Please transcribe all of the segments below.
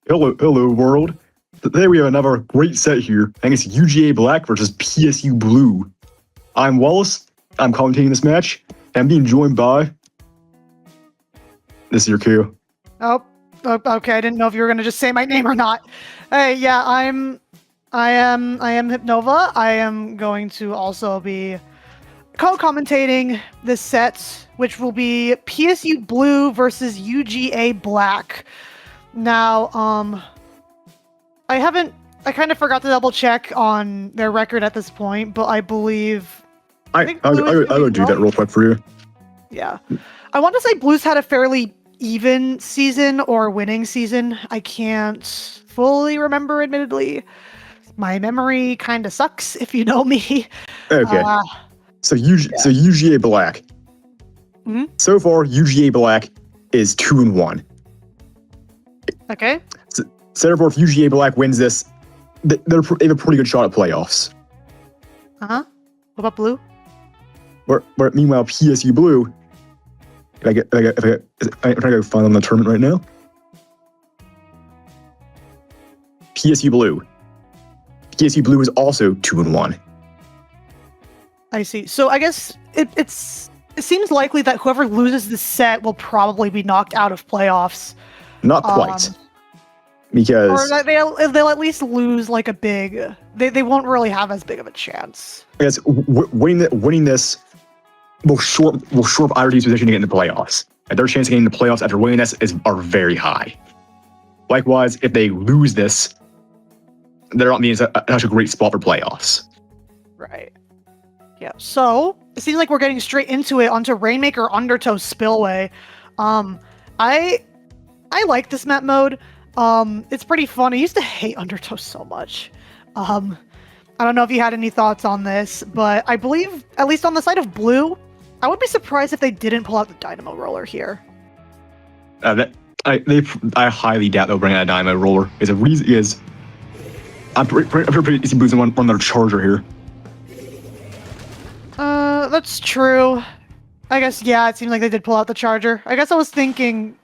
Hello world. Today we have another great set here. I think it's UGA Black versus PSU Blue. I'm Wallace. I'm commentating this match. And I'm being joined by... This is your cue. Oh, okay. I didn't know if you were gonna just say my name or not. Hey, yeah, I am Hypnova. I am going to also be co-commentating this set, which will be PSU Blue versus UGA Black. Now, I kind of forgot to double check on their record at this point, but I believe... I would do that real quick for you. Yeah. I want to say Blue's had a fairly even season or winning season. I can't fully remember, admittedly. My memory kind of sucks, if you know me. Okay. So UGA Black. Mm-hmm. So far, UGA Black is 2-1. Okay. So therefore, if UGA Black wins this, they have a pretty good shot at playoffs. Uh-huh. What about Blue? Where meanwhile, PSU Blue, I'm trying to go find on the tournament right now. PSU Blue is also 2-1. I see. So I guess it seems likely that whoever loses this set will probably be knocked out of playoffs. Not quite, because or they'll at least lose like a big. They won't really have as big of a chance. Yes, winning this will short up either team's position to get into the playoffs. And their chance of getting into the playoffs after winning this are very high. Likewise, if they lose this, they're not in such a great spot for playoffs. Right. Yeah. So it seems like we're getting straight into it onto Rainmaker Undertow Spillway. I like this map mode. It's pretty fun. I used to hate Undertow so much. I don't know if you had any thoughts on this, but I believe, at least on the side of Blue, I would be surprised if they didn't pull out the Dynamo Roller here. I highly doubt they'll bring out a Dynamo Roller. Because the reason is, I'm pretty see Blue's on their Charger here. That's true. I guess, yeah, it seems like they did pull out the Charger. I guess I was thinking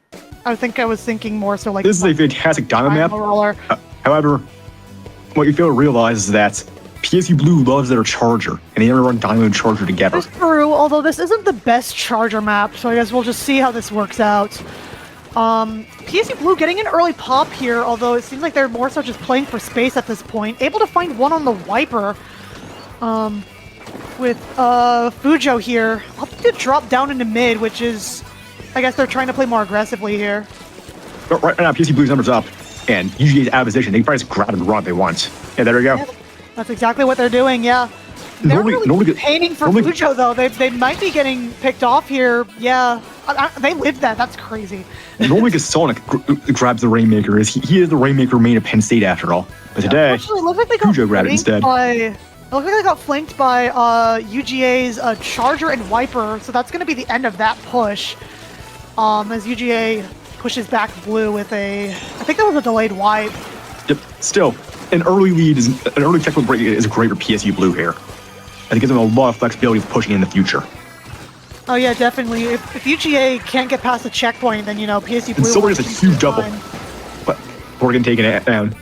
more so like... This is a fantastic Dynamo map. Roller. However, what you fail to realize is that PSU Blue loves their Charger, and they never run Dynamo and Charger together. That's true, although this isn't the best Charger map, so I guess we'll just see how this works out. PSU Blue getting an early pop here, although it seems like they're more so just playing for space at this point. Able to find one on the Wiper, with Fujo here. Opting to drop down into mid, which is... I guess they're trying to play more aggressively here. But right now, PSU Blue's numbers up, and UGA's out of position. They can probably just grab and run if they want. Yeah, there we go. Yeah, that's exactly what they're doing, yeah. They're really painting for Fujo, though. They might be getting picked off here. Yeah, they lived that. That's crazy. Normally, Sonic grabs the Rainmaker. He is the Rainmaker main of Penn State, after all. But today, actually, it looks like they got Fujo grabbed it instead. It looks like they got flanked by UGA's Charger and Wiper, so that's going to be the end of that push. As UGA pushes back Blue with I think that was a delayed wipe. Yep. Still, an early checkpoint break is great for PSU Blue here. And it gives them a lot of flexibility of pushing in the future. Oh yeah, definitely. If UGA can't get past the checkpoint, then PSU Blue. And Silver is a huge double, but we're gonna take it down.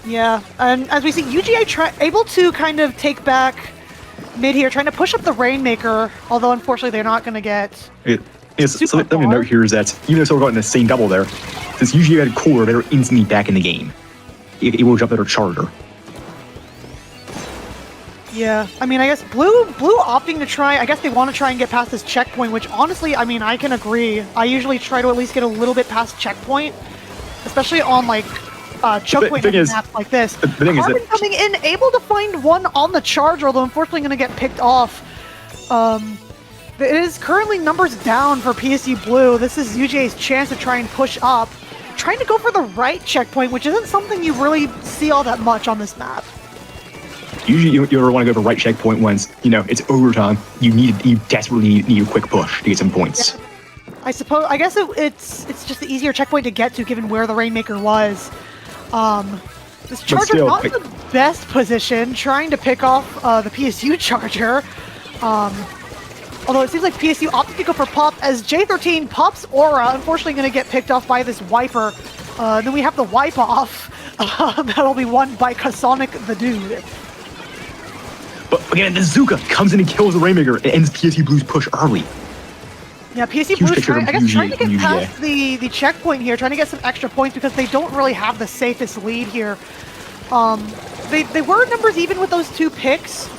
Yeah, and as we see, UGA able to kind of take back mid here, trying to push up the Rainmaker, although unfortunately they're not going to get so let me note here is that even though Silver got in the same double there, since UGA had Cooler, they were instantly back in the game. Able to jump their Charger. Yeah, I mean, I guess Blue opting to try, I guess they want to try and get past this checkpoint, which honestly, I mean, I can agree. I usually try to at least get a little bit past checkpoint, especially on like choke point maps like this. The thing is that coming in, able to find one on the Charger, although unfortunately going to get picked off. It is currently numbers down for PSU Blue. This is UGA's chance to try and push up. Trying to go for the right checkpoint, which isn't something you really see all that much on this map. Usually you ever want to go for right checkpoint once, it's overtime. You desperately need a quick push to get some points. Yeah. I guess it's just the easier checkpoint to get to given where the Rainmaker was. This Charger not in the best position, trying to pick off the PSU Charger. Although it seems like PSU opted to go for Pop as J13 pops Aura, unfortunately going to get picked off by this Wiper. Then we have the Wipe Off. That'll be won by Kasonic the Dude. But again, the Zuka comes in and kills the Rainmaker and ends PSU Blue's push early. Yeah, PSU Blue's trying to get past the checkpoint here, trying to get some extra points because they don't really have the safest lead here. They were numbers even with those two picks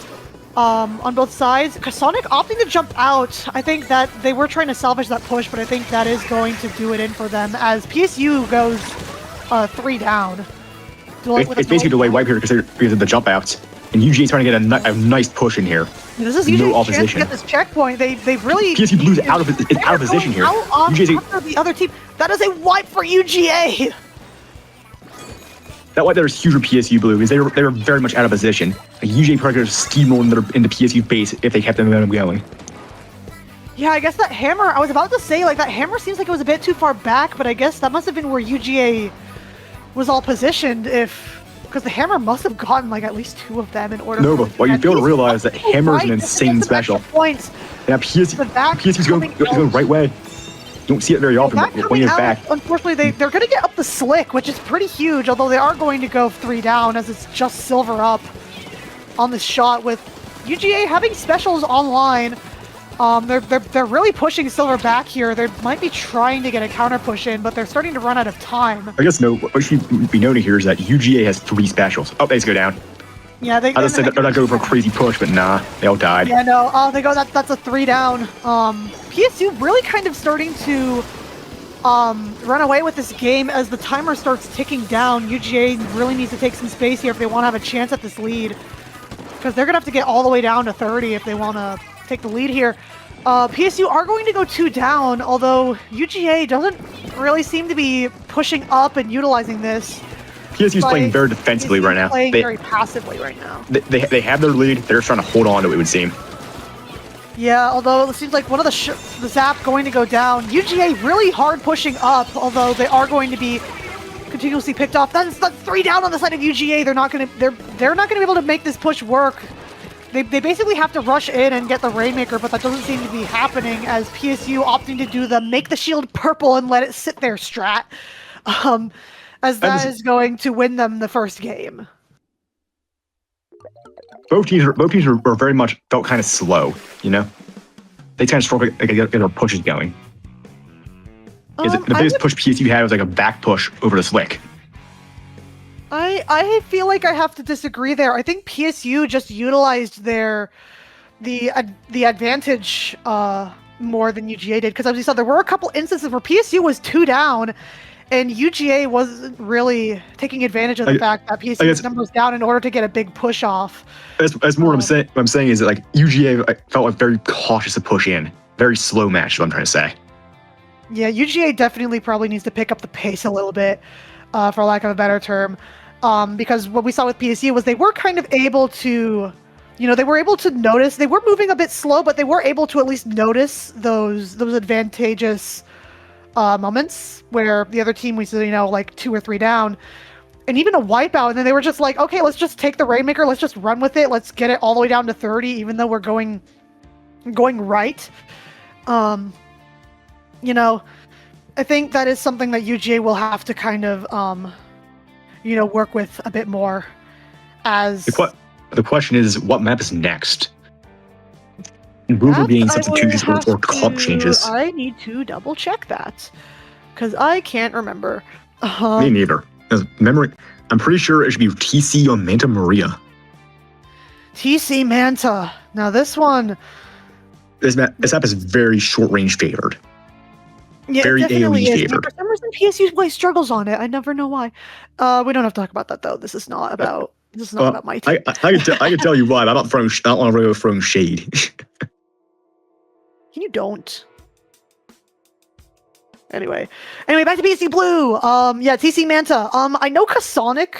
on both sides. Kasonic opting to jump out. I think that they were trying to salvage that push, but I think that is going to do it in for them as PSU goes 3 down. It's basically delay wipe here because of the jump outs. And UGA trying to get a nice push in here. Yeah, this is UGA's chance to get this checkpoint. They really... PSU Blue's out of position here. UGA's the other team. That is a wipe for UGA! That wipe there is huge for PSU Blue because they were very much out of position. Like, UGA probably could have steamrolled into PSU base if they kept the momentum going. Yeah, I guess that hammer, I was about to say, like, that hammer seems like it was a bit too far back, but I guess that must have been where UGA was all positioned because the hammer must have gotten, like, at least 2 of them in order No, but what you fail to realize that hammer is an insane special. Points. Yeah, PSU's going right way. You don't see it very often, but when you're back... Unfortunately, they're going to get up the slick, which is pretty huge, although they are going to go 3 down as it's just silver up on this shot with UGA having specials online. They're really pushing silver back here. They might be trying to get a counter push in, but they're starting to run out of time. I guess what should be noted here is that UGA has 3 specials. Oh, they just go down. Yeah, I just said they're not going for a crazy push, but nah, they all died. Yeah, no. Oh, they go. That's a 3 down. PSU really kind of starting to run away with this game as the timer starts ticking down. UGA really needs to take some space here if they want to have a chance at this lead, because they're gonna have to get all the way down to 30 if they want to take the lead here. PSU are going to go 2 down, although UGA doesn't really seem to be pushing up and utilizing this. PSU's playing very defensively right now. Playing very passively right now. They have their lead. They're just trying to hold on to it, it would seem. Yeah, although it seems like one of the zap going to go down. UGA really hard pushing up, although they are going to be continuously picked off. That's 3 down on the side of UGA. They're not gonna be able to make this push work. They basically have to rush in and get the Rainmaker, but that doesn't seem to be happening as PSU opting to do the make the shield purple and let it sit there strat. As that is going to win them the first game. Both teams are very much felt kind of slow, you know? They kind of struggle to get their pushes going. The biggest push PSU had was like a back push over the slick. I feel like I have to disagree there. I think PSU just utilized the advantage more than UGA did, because as you saw, there were a couple instances where PSU was 2 down, and UGA wasn't really taking advantage of the fact that PSU's numbers down in order to get a big push off. That's more what I'm saying is that, like, UGA felt like very cautious to push in. Very slow match is what I'm trying to say. Yeah, UGA definitely probably needs to pick up the pace a little bit, for lack of a better term. Because what we saw with PSU was they were kind of able to, they were able to notice, they were moving a bit slow, but they were able to at least notice those advantageous moments where the other team was, like 2 or 3 down, and even a wipeout, and then they were just like, okay, let's just take the Rainmaker, let's just run with it, let's get it all the way down to 30, even though we're going right. I think that is something that UGA will have to kind of, work with a bit more. As the question is, what map is next? Will there be any substitutions or comp changes? I need to double check that, because I can't remember. Me neither. I'm pretty sure it should be TC on Manta Maria. TC Manta. Now this one... This map is very short-range favored. Yeah, very AoE favored. For some reason, PSU plays struggles on it. I never know why. We don't have to talk about that, though. This is not about my team. I can tell you why. I don't want to really throw shade. You don't. Anyway, back to PSU Blue. Yeah, TC Manta. I know Kasonic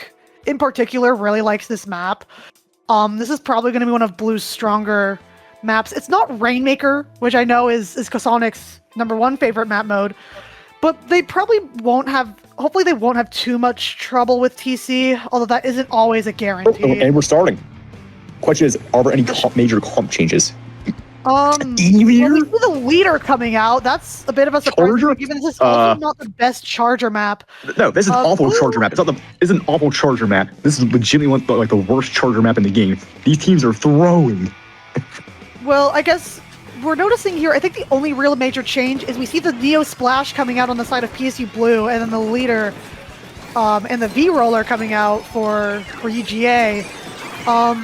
in particular really likes this map. This is probably going to be one of Blue's stronger maps. It's not Rainmaker, which I know is Kasonic's #1 favorite map mode, but they probably won't have. Hopefully, they won't have too much trouble with TC. Although that isn't always a guarantee. And we're starting. Question is, are there any major comp changes? Well, we see the leader coming out. That's a bit of a surprise, Charger? given this is also not the best charger map. No, this is an awful charger map. This is an awful charger map. This is legitimately like the worst charger map in the game. These teams are throwing. Well, I guess we're noticing here, I think the only real major change is we see the Neo Splash coming out on the side of PSU Blue, and then the leader and the V-Roller coming out for UGA.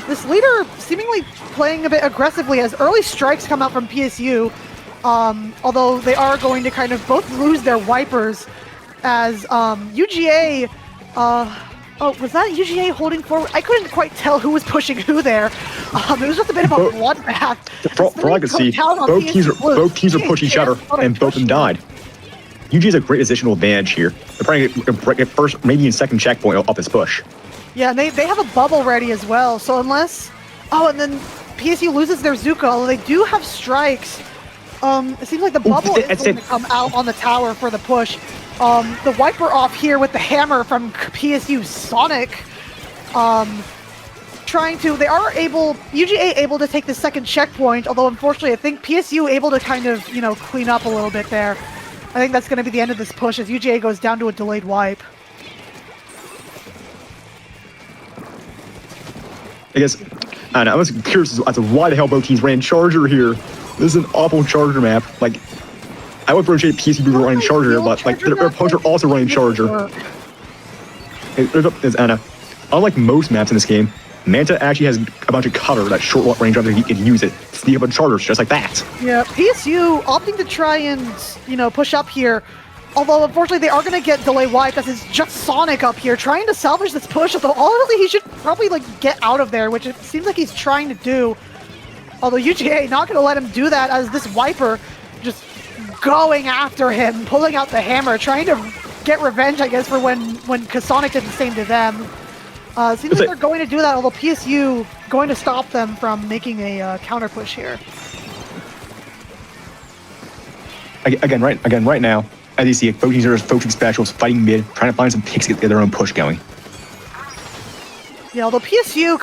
This leader seemingly playing a bit aggressively as early strikes come out from PSU, although they are going to kind of both lose their wipers as UGA... Oh, was that UGA holding forward? I couldn't quite tell who was pushing who there. It was just a bit of a bloodbath. For all I could see, both teams are pushing each other, and both of them died. UGA has a great positional advantage here. They're probably going to get first, maybe in second checkpoint off this push. Yeah, and they have a bubble ready as well, so unless... Oh, and then PSU loses their Zuko, although they do have strikes. It seems like the bubble is going to come out on the tower for the push. The wiper off here with the hammer from PSU Sonic. They are able, UGA able to take the second checkpoint, although unfortunately I think PSU able to kind of, clean up a little bit there. I think that's going to be the end of this push as UGA goes down to a delayed wipe. I guess, I don't know, I was curious as to why the hell both teams ran Charger here. This is an awful Charger map. Like, I would appreciate PSU Blue running Charger, but like their opponents are also running Charger. Unlike most maps in this game, Manta actually has a bunch of cover that short range driver he can use it to sneak up on Chargers just like that. Yeah, PSU opting to try and push up here. Although, unfortunately, they are going to get delay wiped as it's just Sonic up here trying to salvage this push, although ultimately he should probably, get out of there, which it seems like he's trying to do. Although UGA not going to let him do that as this Wiper just going after him, pulling out the hammer, trying to get revenge, I guess, for when Sonic did the same to them. Seems like they're going to do that, although PSU going to stop them from making a counter push here. Again, right now, as you see, both teams are focusing specials, fighting mid, trying to find some picks to get their own push going. Yeah, although PSU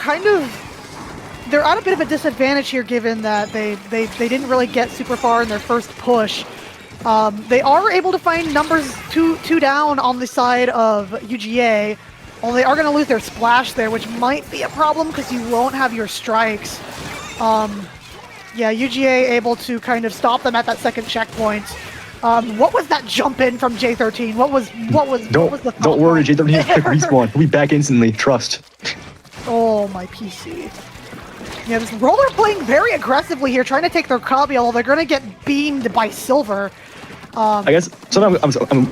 they're at a bit of a disadvantage here given that they didn't really get super far in their first push. They are able to find numbers two down on the side of UGA, although they are going to lose their splash there, which might be a problem because you won't have your strikes. Yeah, UGA able to kind of stop them at that second checkpoint. What was that jump in from J13? What was the thought? Don't worry, J13 has quick respawn. We'll be back instantly. Trust. Oh, my PC. Yeah, this Roller playing very aggressively here, trying to take their copy, although they're going to get beamed by Silver. I guess sometimes I'm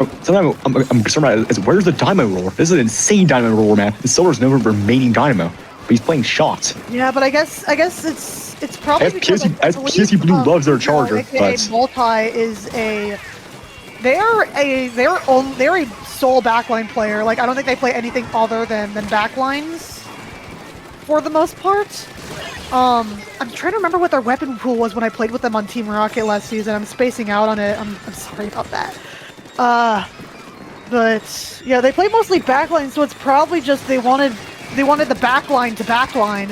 concerned about is where's the Dynamo Roller? This is an insane Dynamo Roller map. The Silver's no remaining Dynamo, but he's playing shots. Yeah, but I guess it's probably because PSU Blue loves their Charger, but Multi is they're a sole backline player. Like, I don't think they play anything other than backlines for the most part. I'm trying to remember what their weapon pool was when I played with them on Team Rocket last season. I'm spacing out on it. I'm sorry about that. But yeah, they play mostly backline, so it's probably just they wanted the backline to backline.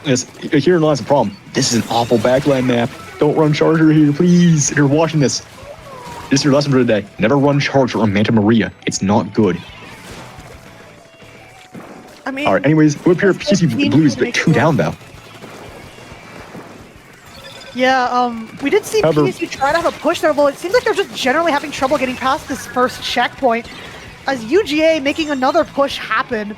Yes, here lies the problem. This is an awful backline map. Don't run Charger here, please. If you're watching this, this is your lesson for today. Never run Charger on Manta Maria. It's not good. I mean, all right, anyways, it would appear PSU Blue is a bit too down, though. Yeah, we did see PSU try to have a push there, but it seems like they're just generally having trouble getting past this first checkpoint. As UGA making another push happen,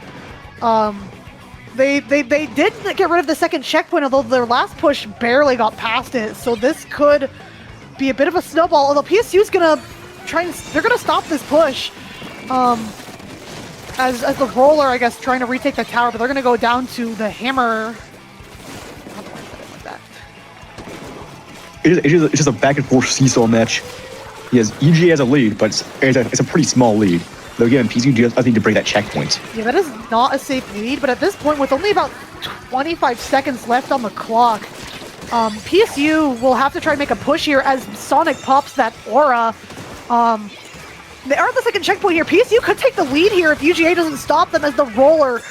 they did get rid of the second checkpoint, although their last push barely got past it. So this could be a bit of a snowball. Although PSU's gonna they're gonna stop this push. As the Roller, I guess, trying to retake the tower, but they're gonna go down to the hammer. How do I put it like that? It's just a back and forth seesaw match. Yes, UGA has a lead, but it's a pretty small lead. Though again, PSU just I think to break that checkpoint. Yeah, that is not a safe lead, but at this point, with only about 25 seconds left on the clock, PSU will have to try and make a push here as Sonic pops that aura. They are at the second checkpoint here. PSU could take the lead here if UGA doesn't stop them as the Roller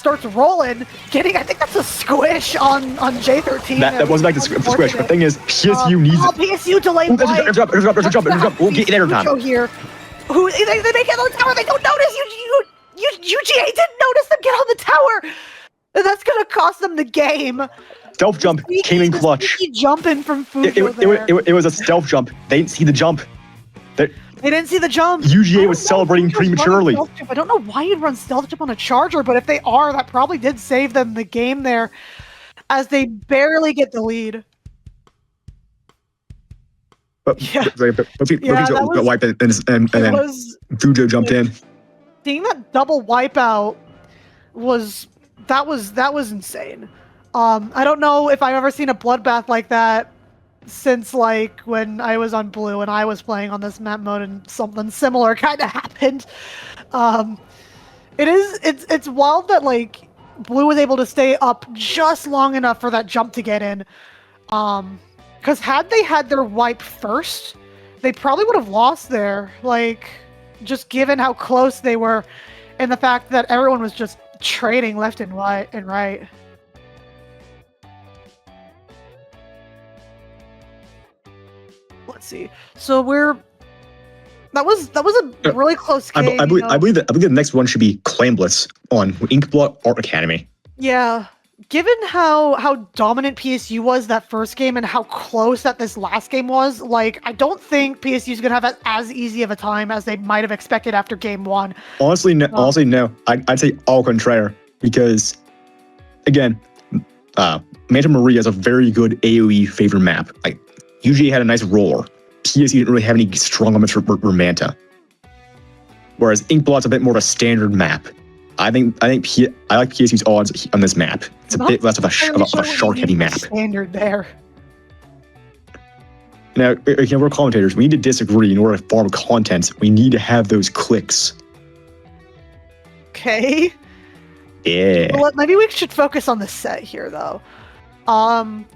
starts rolling, getting, I think that's a squish on J13. That wasn't like the squish. The thing is, PSU needs... PSU delayed there's a jump. We'll get there in time. Here. Who, they make it on the tower, they don't notice! UGA didn't notice them get on the tower! And that's gonna cost them the game. Stealth jump came in clutch. Jumping from Fujo it was a stealth jump. They didn't see the jump. They didn't see the jump. UGA was celebrating prematurely. I don't know why you'd run stealth jump on a charger, but if they are, that probably did save them the game there, as they barely get the lead. But got wiped and then Fujo jumped in. Seeing that double wipeout was insane. I don't know if I've ever seen a bloodbath like that since like when I was on Blue and I was playing on this map mode and something similar kind of happened. It's wild that like Blue was able to stay up just long enough for that jump to get in. Because had they had their wipe first, they probably would have lost there. Like, just given how close they were, and the fact that everyone was just trading left and right. Let's see. So that was a really close game. I believe the next one should be Clambless on Inkblot Art Academy. Yeah. Given how dominant PSU was that first game and how close that this last game was, like, I don't think PSU is going to have as easy of a time as they might have expected after game one. Honestly, no. I'd say au contraire, because, again, Manta Maria is a very good AoE favor map. Like, UGA had a nice roller. PSU didn't really have any strong elements for Manta. Whereas Inkblot's a bit more of a standard map. I like PSU's odds on this map. It's a bit less of a shark-heavy map. Standard there. Now, we're commentators. We need to disagree in order to farm content. We need to have those clicks. Okay. Yeah. Well, maybe we should focus on the set here, though. Clamblitz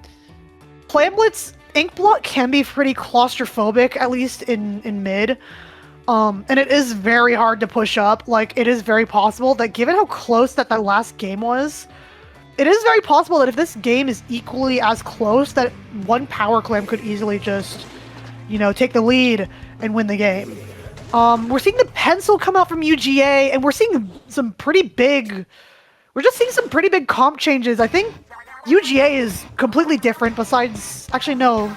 Inkblot can be pretty claustrophobic, at least in mid. And it is very hard to push up. Like, it is very possible that given how close that last game was, it is very possible that if this game is equally as close, that one power clam could easily just, take the lead and win the game. We're seeing the pencil come out from UGA, and we're seeing some pretty big comp changes. I think UGA is completely different besides, actually, no,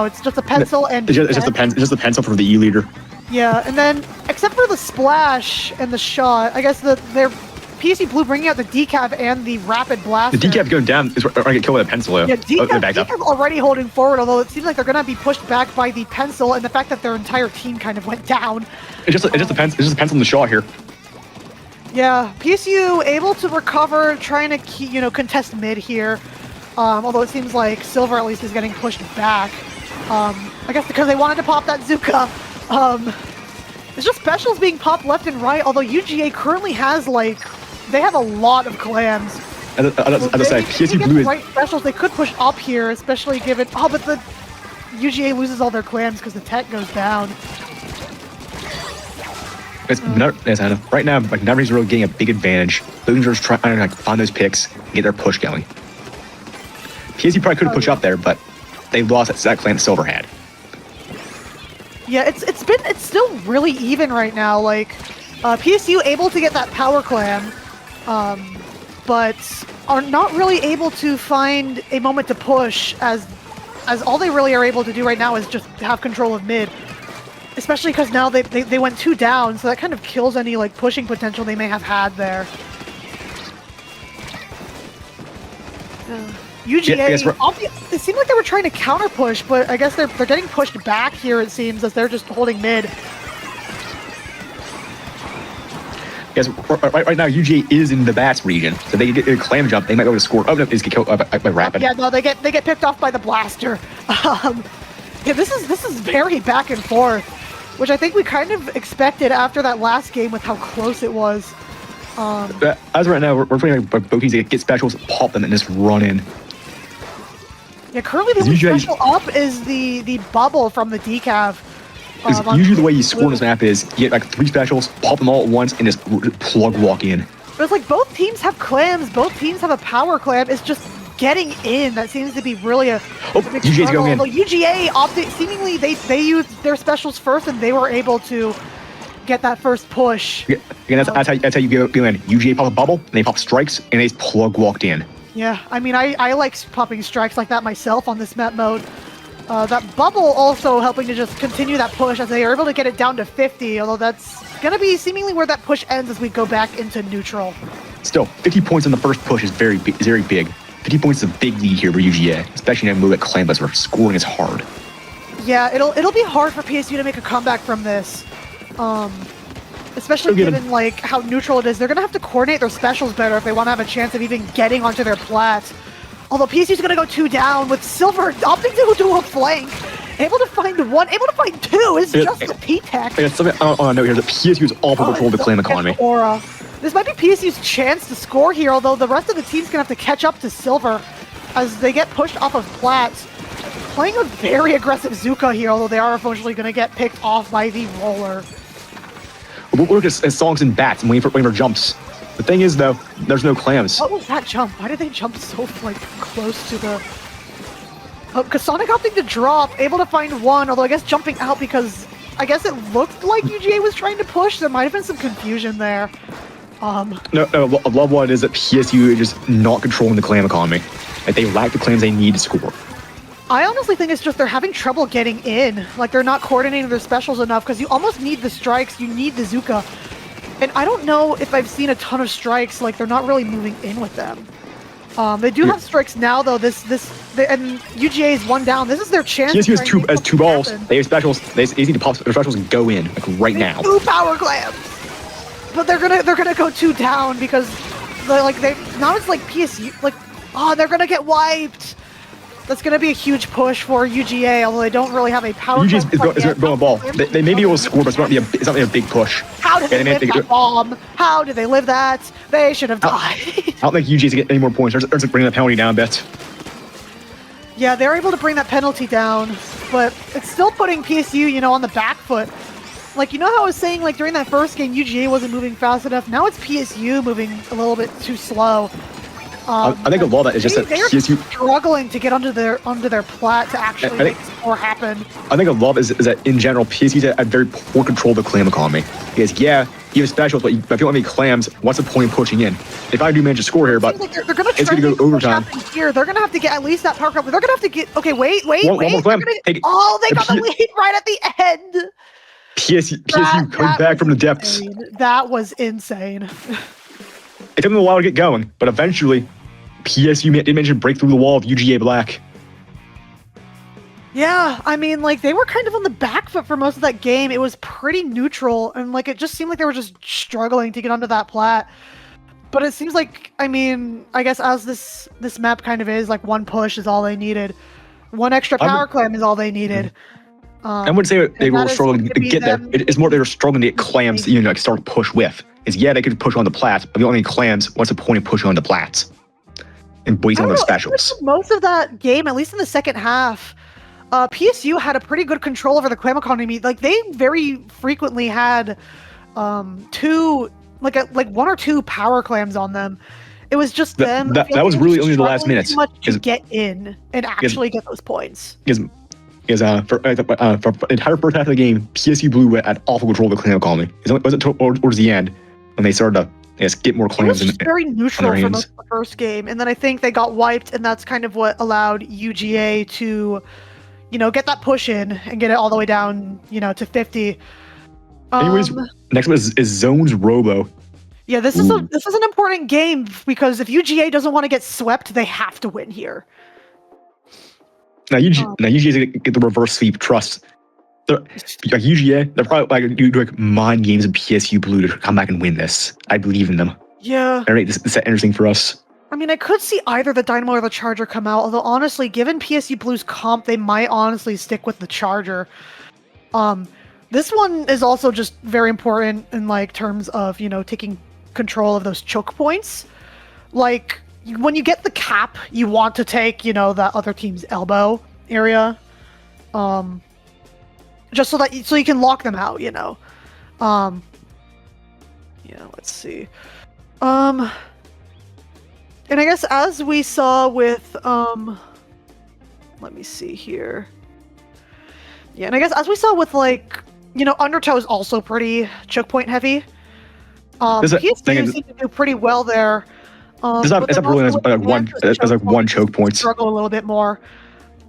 it's just a pencil and it's just the pencil from the E leader. Yeah, and then, except for the splash and the shot, I guess their PSU Blue bringing out the decav and the rapid blaster. The decav going down is going to get killed with a pencil. Yeah, decav already holding forward, although it seems like they're going to be pushed back by the pencil and the fact that their entire team kind of went down. It's just the pencil in the shot here. Yeah, PSU able to recover, trying to contest mid here. Although it seems like Silver at least is getting pushed back. I guess because they wanted to pop that Zuka. It's just specials being popped left and right, although UGA currently has, they have a lot of clams. As I say, PSU Blue is... right specials, they could push up here, especially given... Oh, but the UGA loses all their clams because the tech goes down. Right now, nobody's really getting a big advantage. Those are just trying to find those picks and get their push going. PSU probably could push up there, but they lost that clan that Silver had. Yeah, it's still really even right now. Like, PSU able to get that power clam, but are not really able to find a moment to push, as all they really are able to do right now is just have control of mid. Especially because now they went 2 down, so that kind of kills any pushing potential they may have had there. UGA, it seemed like they were trying to counter push, but I guess they're getting pushed back here, it seems, as they're just holding mid. Yes, right now UGA is in the bats region, so they get a clam jump. They might be able to score. Oh no, they get killed by rapid. Yeah, no, they get picked off by the blaster. Yeah, this is very back and forth, which I think we kind of expected after that last game with how close it was. As right now, we're playing both teams get specials, pop them, and just run in. Yeah, currently the only special up is the bubble from the decav. Usually the way you score in this map is you get 3 specials, pop them all at once, and just plug walk in. But it's like both teams have clams, both teams have a power clam. It's just getting in that seems to be really a big UGA's struggle. going in. Although UGA opted, seemingly they used their specials first and they were able to get that first push. Yeah, that's how you go in. UGA pop a bubble, and they pop strikes, and they just plug walked in. Yeah, I mean, I like popping strikes like that myself on this map mode. That bubble also helping to just continue that push as they are able to get it down to 50, although that's going to be seemingly where that push ends as we go back into neutral. Still, 50 points on the first push is very big. 50 points is a big lead here for UGA, especially in a move at Clambus where scoring is hard. Yeah, it'll be hard for PSU to make a comeback from this. Especially given like how neutral it is. They're gonna have to coordinate their specials better if they want to have a chance of even getting onto their plat. Although PSU's gonna go 2 down with Silver opting to do a flank. Able to find 1, able to find 2 is just a P-Tech. Yeah, something I want to note here that PSU is all for control of the clam economy. Aura. This might be PSU's chance to score here, although the rest of the team's gonna have to catch up to Silver as they get pushed off of plat. Playing a very aggressive Zuka here, although they are eventually gonna get picked off by the roller. We'll work as songs and bats and waiting for jumps. The thing is, though, there's no clams. What was that jump? Why did they jump so like close to the? Oh, because Sonic opting to drop, able to find 1, although I guess jumping out because I guess it looked like UGA was trying to push. There might have been some confusion there. No, I love what it is that PSU is just not controlling the clam economy. Like they lack the clams they need to score. I honestly think it's just they're having trouble getting in. Like they're not coordinating their specials enough because you almost need the strikes, you need the Zuka. And I don't know if I've seen a ton of strikes, like they're not really moving in with them. They do have strikes now though, and UGA is 1 down. This is their chance. PSU has 2 balls, they have specials, they need to pop their specials and go in, like right now. 2 power clams! But they're gonna go 2 down because now it's like PSU, like, oh, they're gonna get wiped! That's going to be a huge push for UGA, although they don't really have a power. UGA is going ball. They may be able to score, but it's not a big push. How did they live that bomb? How did they live that? They should have died. I don't think UGA's getting any more points. They're bringing the penalty down a bit. Yeah, they're able to bring that penalty down, but it's still putting PSU, on the back foot. Like, you know how I was saying, like, during that first game, UGA wasn't moving fast enough? Now it's PSU moving a little bit too slow. I think a lot of that is just that PSU struggling to get onto their plat to actually make score happen. I think a lot of it is that in general PSU's had very poor control of the clam economy. Because yeah, you have specials, but if you don't have any clams, what's the point of pushing in? If I do manage to score here, but like they're gonna it's going to go overtime. Here, they're gonna have to get at least that power cup. They're gonna have to get. Okay, wait. One more clam. They got the lead right at the end. PSU coming back from the depths. That was insane. It took them a while to get going, but eventually, PSU did manage to break through the wall of UGA Black. Yeah, I mean, like, they were kind of on the back foot for most of that game. It was pretty neutral, and, like, it just seemed like they were just struggling to get onto that plat. But it seems like, I mean, I guess as this map kind of is, like, 1 push is all they needed. 1 extra power clam is all they needed. I wouldn't say they were struggling to get there. It's more they were struggling to get clams to like start to push with. Yeah, they could push on the plats, but if you don't have any clams, what's the point of pushing on the plats? And waiting on their specials. Most of that game, at least in the second half, PSU had a pretty good control over the clam economy. Like they very frequently had 2, like 1 or 2 power clams on them. It was just them. That was really only the last minutes. To get in and actually get those points. For the entire first half of the game, PSU Blue had awful control of the clam economy. It wasn't towards the end when they started to get more clams. It was very neutral for most of the first game, and then I think they got wiped, and that's kind of what allowed UGA to, get that push in and get it all the way down, to 50. Anyways, next one is Zones Robo. Yeah, this is an important game because if UGA doesn't want to get swept, they have to win here. Now UGA get the reverse sweep. Trust. UGA, they're probably do mind games in PSU Blue to come back and win this. I believe in them. Yeah. All right, this is interesting for us. I mean, I could see either the Dynamo or the Charger come out. Although honestly, given PSU Blue's comp, they might honestly stick with the Charger. This one is also just very important in terms of taking control of those choke points. Like, when you get the cap, you want to take, that other team's elbow area. Just so you can lock them out, let's see. And I guess as we saw with let me see here. Yeah, and I guess as we saw with like, you know, Undertow is also pretty choke point heavy. PSU seemed to do pretty well there. It's not really as one choke point. Struggle a little bit more.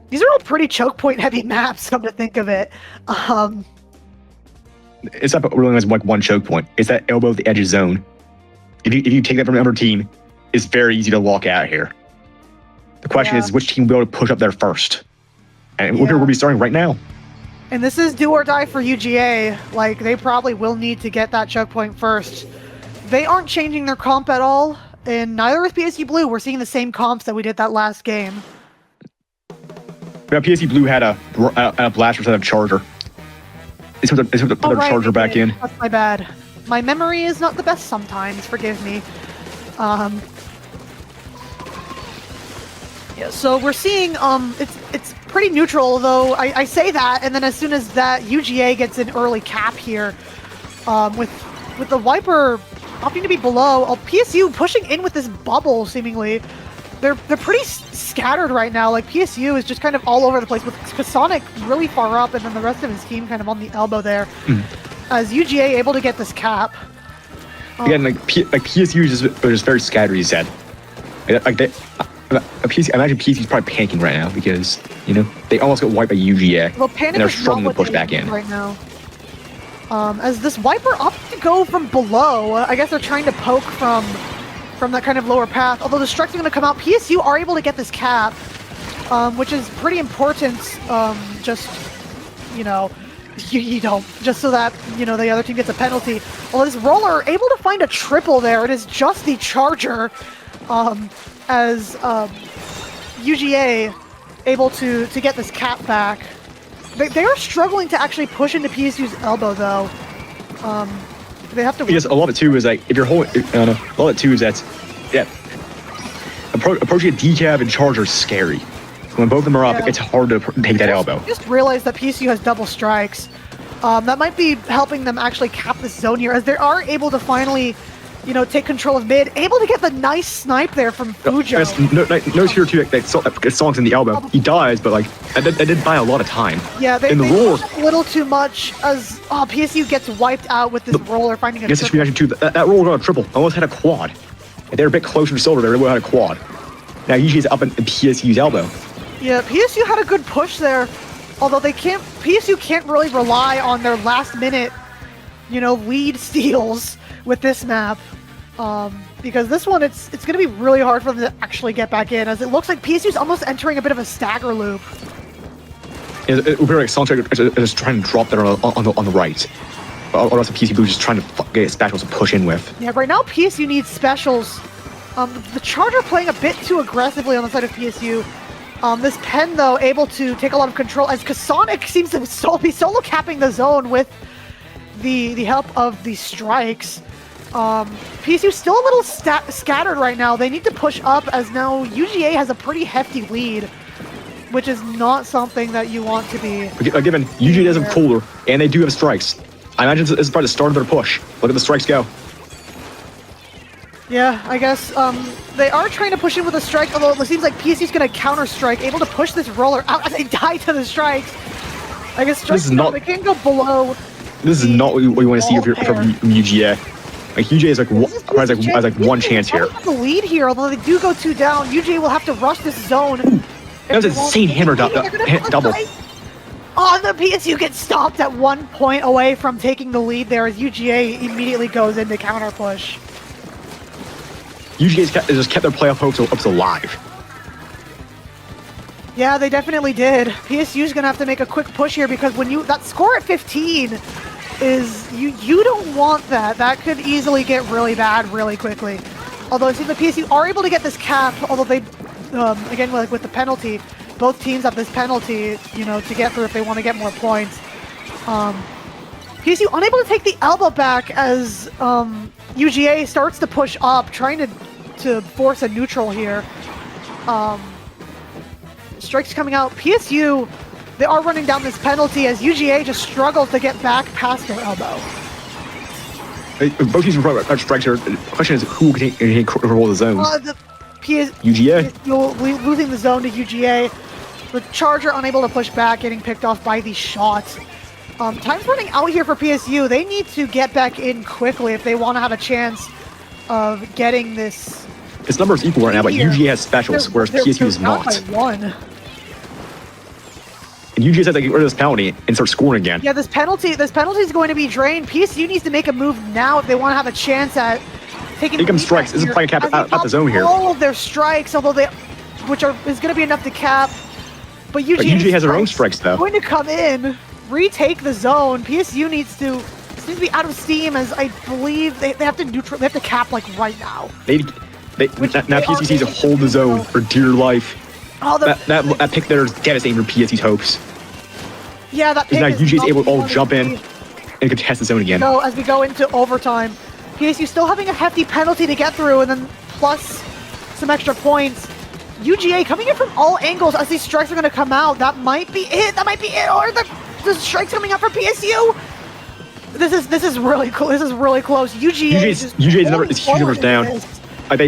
These are all pretty choke point heavy maps, come to think of it. It's not really as like one choke point. It's that elbow at the edge of zone. If you take that from another team, it's very easy to walk out here. The question is which team will be able to push up there first. And we'll be starting right now. And this is do or die for UGA. Like, they probably will need to get that choke point first. They aren't changing their comp at all, and neither is PSU Blue. We're seeing the same comps that we did that last game. Yeah, PSU Blue had a blaster instead of charger. It's put their charger back in. That's my bad. My memory is not the best sometimes. Forgive me. Yeah, so we're seeing it's pretty neutral, though I say that, and then as soon as that UGA gets an early cap here, with the Wiper opting to be below, PSU pushing in with this bubble seemingly. They're pretty scattered right now. Like, PSU is just kind of all over the place with Kasonic really far up, and then the rest of his team kind of on the elbow there. As UGA able to get this cap. Again, PSU is just very scattered, he said. Like, I imagine PSU's probably panicking right now because, you know, they almost got wiped by UGA. Well, Panic and they're is struggling to push back in. Right now. As this Wiper opted to go from below, I guess they're trying to poke from that kind of lower path. Although the strikes are going to come out, PSU are able to get this cap, which is pretty important. Just, you know, just so that, you know, the other team gets a penalty. Well, this roller able to find a triple there. It is just the charger, as UGA able to get this cap back. They are struggling to actually push into PSU's elbow, though. They have to. Because a lot of it too is like if you're holding, a lot of it too is that, approaching a decab and charger is scary. When both of them are up, it's hard to take that elbow. I just realized that PSU has double strikes. That might be helping them actually cap this zone here, as they are able to finally, you know, take control of mid. Able to get the nice snipe there from Fujo. Notice here too, that Song's in the elbow. He dies, but like that did buy a lot of time. Yeah, they pushed a little too much as PSU gets wiped out with this roller finding a triple. Yes, reaction too. That roller got a triple. Almost had a quad. If they were a bit closer to silver, they really had a quad. Now UGA's up in PSU's elbow. Yeah, PSU had a good push there, although PSU can't really rely on their last minute, you know, lead steals with this map. Because this one, it's going to be really hard for them to actually get back in, as it looks like PSU's almost entering a bit of a stagger loop. It would be like Song is trying to drop there on the right. Or else PSU Blue is just trying to get specials to push in with. Yeah, right now PSU needs specials. The Charger playing a bit too aggressively on the side of PSU. This Penn, though, able to take a lot of control, as Kasonic seems to be solo capping the zone with the help of the strikes. PSU still a little scattered right now. They need to push up, as now UGA has a pretty hefty lead, which is not something that you want to be. Given UGA doesn't have cooler, and they do have strikes. I imagine this is probably the start of their push. Look at the strikes go. Yeah, I guess they are trying to push in with a strike, although it seems like PSU's going to counter-strike, able to push this roller out as they die to the strikes. I guess strikes, they can't go below. This is not what you want to see from UGA. Like, UGA is has like one chance here. They have the lead here, although they do go 2 down. UGA will have to rush this zone. Ooh, that was an insane hammer double. Oh, the PSU gets stopped at 1 point away from taking the lead there, as UGA immediately goes into counter push. UGA has just kept their playoff hopes alive. Yeah, they definitely did. PSU's gonna have to make a quick push here, because when that score at 15 is you don't want that. That could easily get really bad really quickly. Although it seems the PSU are able to get this cap, although they again with the penalty, both teams have this penalty, you know, to get through if they want to get more points. PSU unable to take the elbow back as UGA starts to push up, trying to force a neutral here. Strikes coming out. PSU, they are running down this penalty as UGA just struggles to get back past their elbow. Both teams are strikes here. The question is who can control the zone? The UGA? losing the zone to UGA. The Charger unable to push back, getting picked off by these shots. Time's running out here for PSU. They need to get back in quickly if they want to have a chance of getting this. Its number is equal right now, but UGA has specials, whereas PSU does not. By one. And UGA said they get rid of this penalty and start scoring again. Yeah, this penalty is going to be drained. PSU needs to make a move now if they want to have a chance at taking. Income strikes. This is playing cap out the zone here. All of their strikes, although is going to be enough to cap. But UGA has their own strikes though. Going to come in, retake the zone. PSU needs to be out of steam, as I believe they have to They have to cap like right now. Now PSU needs to hold the zone for dear life. Oh, that pick there is devastating for PSU's hopes. Yeah, that pick now is UGA is able to all jump in and contest the zone again. So as we go into overtime, PSU still having a hefty penalty to get through, and then plus some extra points. UGA coming in from all angles as these strikes are going to come out. That might be it. Or the strikes coming out for PSU. This is really cool. This is really close. UGA's number is huge numbers down. The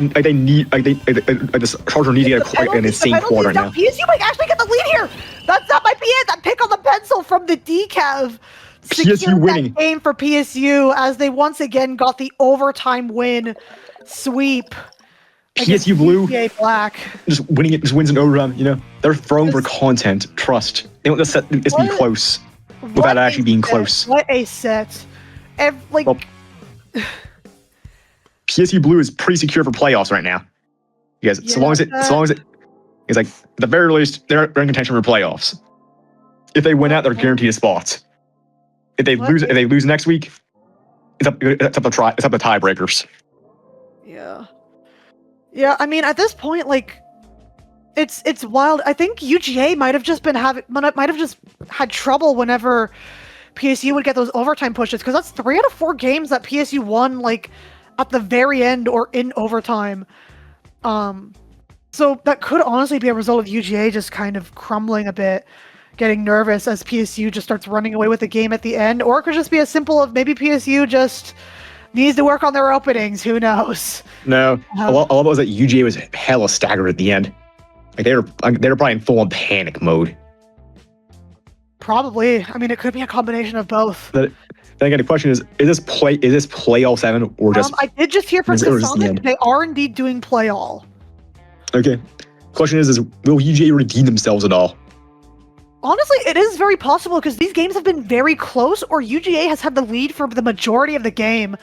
Charger need to get an insane quad right now. PSU might actually get the lead here. That might be it. That pick on the pencil from the decav. PSU winning. That game for PSU as they once again got the overtime win sweep. PSU Blue, Black. just winning it, just wins an overtime. You know, they're throwing for content, trust. They want this to be close without actually being close. What a set! PSU Blue is pretty secure for playoffs right now. Yes, so long as it's like at the very least they're in contention for playoffs. If they win out, they're guaranteed a spot. If they lose next week, it's up to tiebreakers. Yeah. Yeah, I mean, at this point, like, it's wild. I think UGA might have just had trouble whenever PSU would get those overtime pushes, because that's 3 out of 4 games that PSU won, like, at the very end or in overtime. So that could honestly be a result of UGA just kind of crumbling a bit, getting nervous as PSU just starts running away with the game at the end, or it could just be as simple of maybe PSU just needs to work on their openings. Who knows? No, I love it was that UGA was hella staggered at the end. Like they were probably in full on panic mode. Probably. I mean, it could be a combination of both. Then again, the question is this play all 7 or just? I did just hear from Kasana they are indeed doing play all. Okay. Question is will UGA redeem themselves at all? Honestly, it is very possible because these games have been very close, or UGA has had the lead for the majority of the game.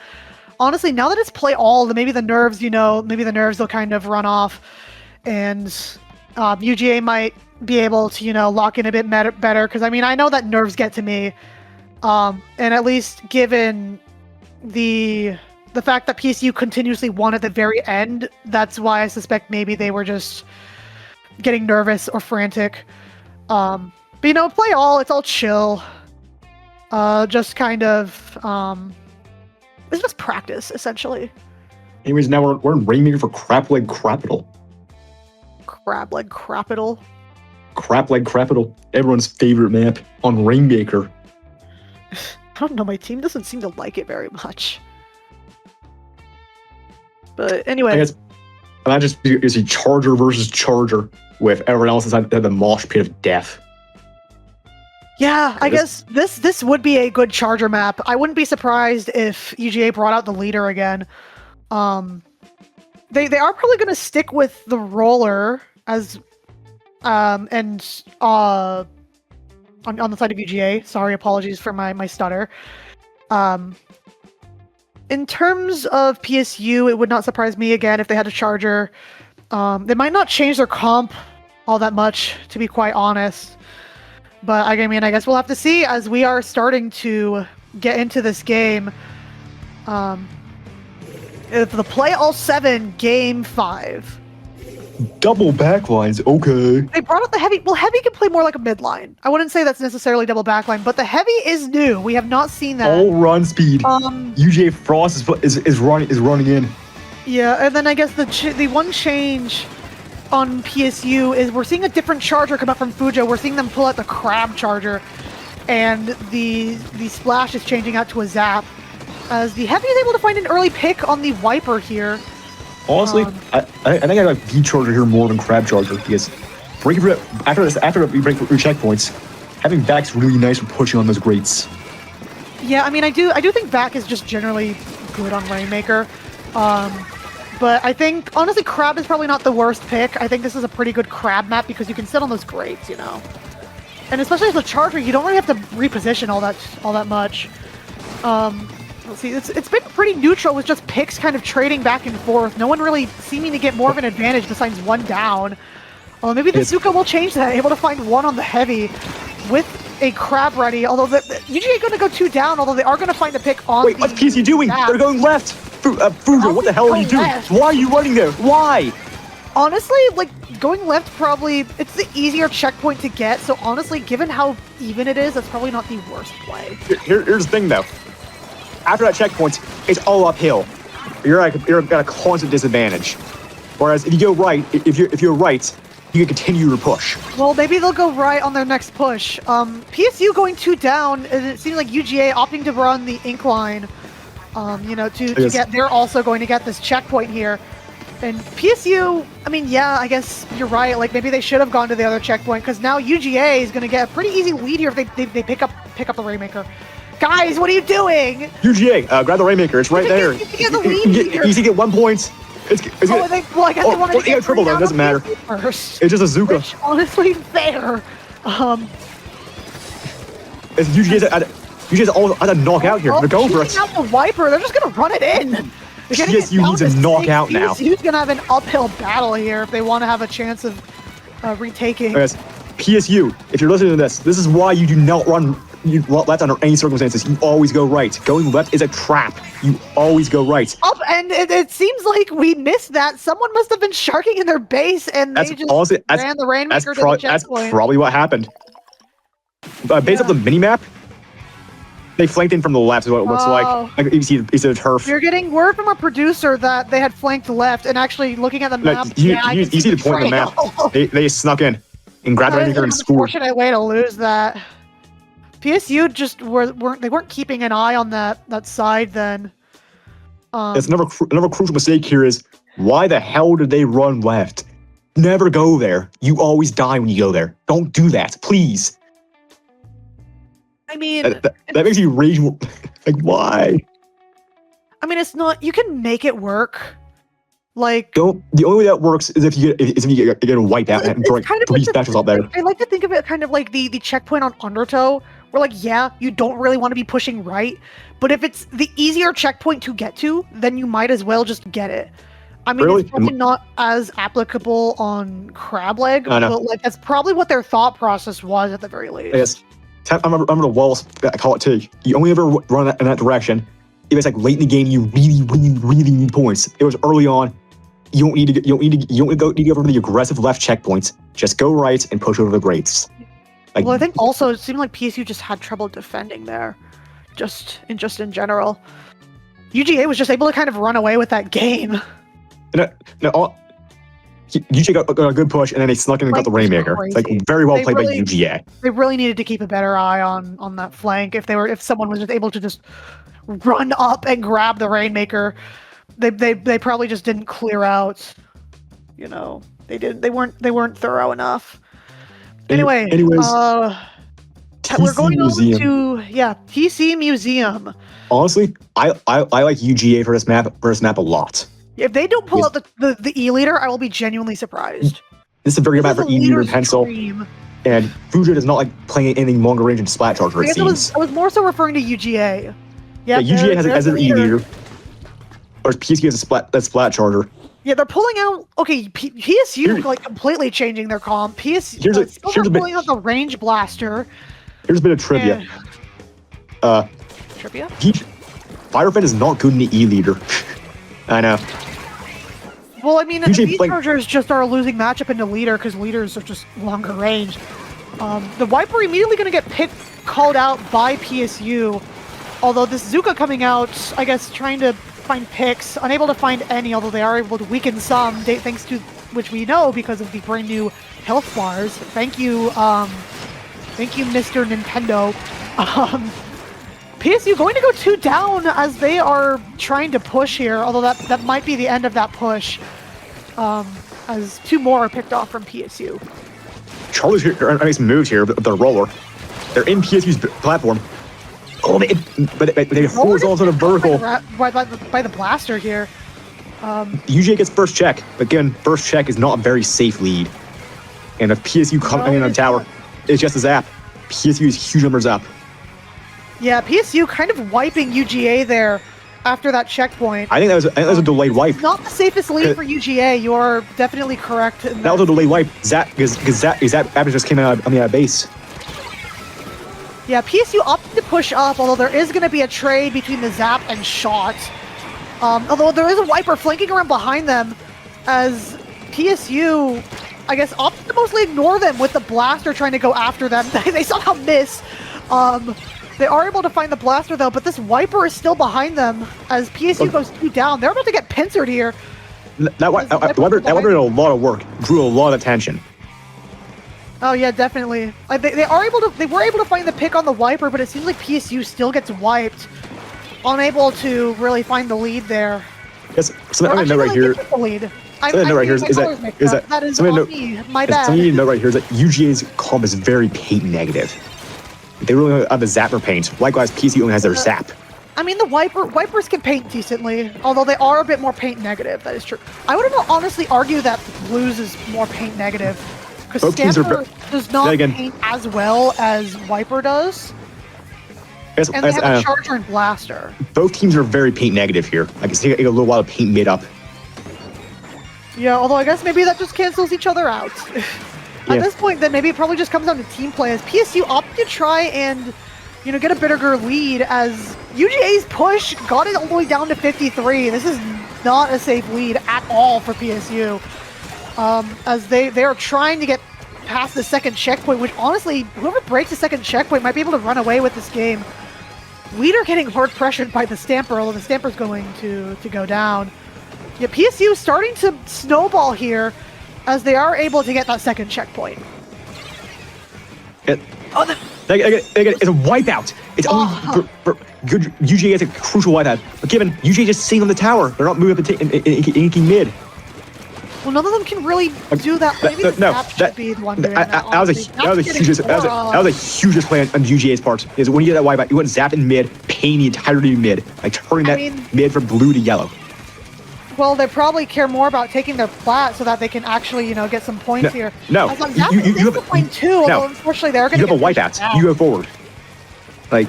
Honestly, now that it's play all, maybe the nerves will kind of run off, and UGA might be able to, lock in a bit better. Because I mean, I know that nerves get to me, and at least given the fact that PSU continuously won at the very end, that's why I suspect maybe they were just getting nervous or frantic. But play all, it's all chill. Just kind of, it's just practice, essentially. Anyways, now we're in Rainmaker for Crapleg Crapital. Crapleg Crapital? Crapleg Crapital. Everyone's favorite map on Rainmaker. I don't know, my team doesn't seem to like it very much. But anyway. I guess, imagine it's a Charger versus Charger with everyone else inside the mosh pit of death. Yeah, I guess this would be a good Charger map. I wouldn't be surprised if UGA brought out the leader again. They are probably going to stick with the roller as on the side of UGA. Sorry, apologies for my stutter. In terms of PSU, it would not surprise me again if they had a Charger. They might not change their comp all that much, to be quite honest. But I mean, I guess we'll have to see as we are starting to get into this game. If the play all 7 game 5. Double backlines, okay. They brought out the heavy. Well, heavy can play more like a midline. I wouldn't say that's necessarily double backline, but the heavy is new. We have not seen that. All run speed. UGA Frost is running in. Yeah, and then I guess the one change on PSU is we're seeing a different Charger come out from Fujo. We're seeing them pull out the Crab Charger, and the Splash is changing out to a Zap. as the Heavy is able to find an early pick on the Wiper here. Honestly, I think I like V-Charger here more than Crab Charger because after we break through checkpoints, having Back's really nice for pushing on those grates. Yeah, I mean, I do think Back is just generally good on Rainmaker. But I think, honestly, Crab is probably not the worst pick. I think this is a pretty good Crab map because you can sit on those grates, you know? And especially as a Charger, you don't really have to reposition all that much. Let's see, it's been pretty neutral with just picks kind of trading back and forth. No one really seeming to get more of an advantage besides one down. Well, maybe the Zuka will change that, able to find one on the Heavy with a Crab ready, although the UGA going to go 2 down, although they are going to find a pick on Wait, what's PSU doing? They're going left! Fujo, what the hell are you doing? Left? Why are you running there? Why? Honestly, like, going left probably, it's the easier checkpoint to get, so honestly, given how even it is, that's probably not the worst play. Here's the thing, though. After that checkpoint, it's all uphill. You're at a constant disadvantage. Whereas if you go right, if you're right, you can continue your push. Well, maybe they'll go right on their next push. PSU going 2 down, and it seems like UGA opting to run the incline. You know, to get, they're also going to get this checkpoint here. And PSU, I mean, yeah, I guess you're right. Like, maybe they should have gone to the other checkpoint, because now UGA is going to get a pretty easy lead here if they pick up the Rainmaker. Guys, what are you doing? UGA, grab the Rainmaker. It's right there. You get the lead here. You get 1 point. I guess they wanted to get triple, though. It doesn't matter. First. It's just a Zuka. Which, honestly, fair. It's UGA's all at a knockout here. They're going for it. Out the Wiper. They're just going to run it in. PSU needs a knockout now. PSU's going to have an uphill battle here if they want to have a chance of retaking. Yes. PSU, if you're listening to this is why you do not run left under any circumstances. You always go right. Going left is a trap. You always go right. And it seems like we missed that. Someone must have been sharking in their base, and they ran the Rainmaker to the checkpoint. That's probably what happened. Based off the minimap, they flanked in from the left is what it looks like. You see the turf. You're getting word from our producer that they had flanked left, and actually looking at the map, you see the point of the map. They snuck in and grabbed the Rainmaker and scored. Unfortunate way to lose that. PSU just weren't keeping an eye on that side then. It's another crucial mistake here is why the hell did they run left? Never go there. You always die when you go there. Don't do that, please. I mean, that makes you rage. Like, why? I mean, it's not. You can make it work. Like, the only way that works is if you get a wipe out and throw like 3 specials out there. I like to think of it kind of like the checkpoint on Undertow, where like, yeah, you don't really want to be pushing right, but if it's the easier checkpoint to get to, then you might as well just get it. I mean, it's probably not as applicable on Crableg, but like that's probably what their thought process was at the very least. Yes. I remember the Wallace call it too. You only ever run in that direction if it's like late in the game. You really need points. It was early on. You don't need to go over the aggressive left checkpoints. Just go right and push over the grates. Like, well, I think also it seemed like PSU just had trouble defending there, just in general. UGA was just able to kind of run away with that game. UGA got a good push, and then they snuck in and got the Rainmaker. Like, very well played by UGA. They really needed to keep a better eye on that flank. If someone was just able to just run up and grab the Rainmaker, they probably just didn't clear out. You know, they weren't thorough enough. Anyways, we're going on to TC Museum. Honestly, I like UGA for this map a lot. If they don't pull out the E-Leader, I will be genuinely surprised. This is a very good map for E-Leader and Pencil. And Fujo does not like playing anything longer range than Splat Charger, it seems. I was more so referring to UGA. Yeah, UGA has an E-Leader. Or PSU has a Splat Charger. Yeah, they're pulling out. Okay, PSU like completely changing their comp. PSU here's pulling out the Range Blaster. Here's a bit of trivia. Trivia? Firefin is not good in the E-Leader. I know. Well, I mean, the V-Chargers just are a losing matchup into Leader because Leaders are just longer range. The Wiper immediately going to get called out by PSU. Although this Zuka coming out, I guess, trying to find picks, unable to find any, although they are able to weaken some, thanks to which we know because of the brand new health bars. Thank you, Mr. Nintendo. PSU going to go 2 down as they are trying to push here, although that might be the end of that push, as 2 more are picked off from PSU. Charlie's making some moves here with the roller. They're in PSU's platform. Oh, but they hold on to the vertical. By the blaster here. UGA gets first check, but again, first check is not a very safe lead. And if PSU coming in on the tower, it's just a zap. PSU is huge numbers up. Yeah, PSU kind of wiping UGA there after that checkpoint. I think that was a delayed wipe. Not the safest lead for UGA. You're definitely correct. That was a delayed wipe. Zap just came out on the base. Yeah, PSU opted to push up, although there is going to be a trade between the zap and shot. Although there is a wiper flanking around behind them, as PSU, I guess, opted to mostly ignore them with the blaster trying to go after them. They somehow miss. They are able to find the blaster though, but this wiper is still behind them as PSU goes 2 down. They're about to get pincered here. That wiper did a lot of work, drew a lot of attention. Oh yeah, definitely. They were able to find the pick on the wiper, but it seems like PSU still gets wiped, unable to really find the lead there. Yes, something I know right here. The lead. Something I know right here is that is on me. My bad. Something you know right here is that UGA's comp is very paint negative. They really only have the zapper paint. Likewise, PSU only has their zap. I mean, the wipers can paint decently, although they are a bit more paint negative. That is true. I would honestly argue that Blues is more paint negative because Stamper does not paint as well as Wiper does. And they have a Charger and Blaster. Both teams are very paint negative here. I can take a little while to paint mid up. Yeah, although I guess maybe that just cancels each other out. At this point, then maybe it probably just comes down to team play, as PSU opted to try and, get a bigger lead, as UGA's push got it all the way down to 53. This is not a safe lead at all for PSU, as they are trying to get past the second checkpoint, which honestly, whoever breaks the second checkpoint might be able to run away with this game. Leader getting hard pressured by the Stamper, although the Stamper's going to go down. Yeah, PSU starting to snowball here, as they are able to get that second checkpoint. It's a wipeout. It's only for good. UGA is a crucial wipeout. But given UGA just sitting on the tower, they're not moving up and inking mid. Well, none of them can really do that. Maybe should be the one doing that. That was a hugest play on UGA's part. Is when you get that wipeout, you want to zap in mid, pain the entirety of mid, like turning that mid from blue to yellow. Well, they probably care more about taking their plat so that they can actually, get some points here. No, you have a point too. Although unfortunately, they're going to. You have a wipeout. You go forward. Like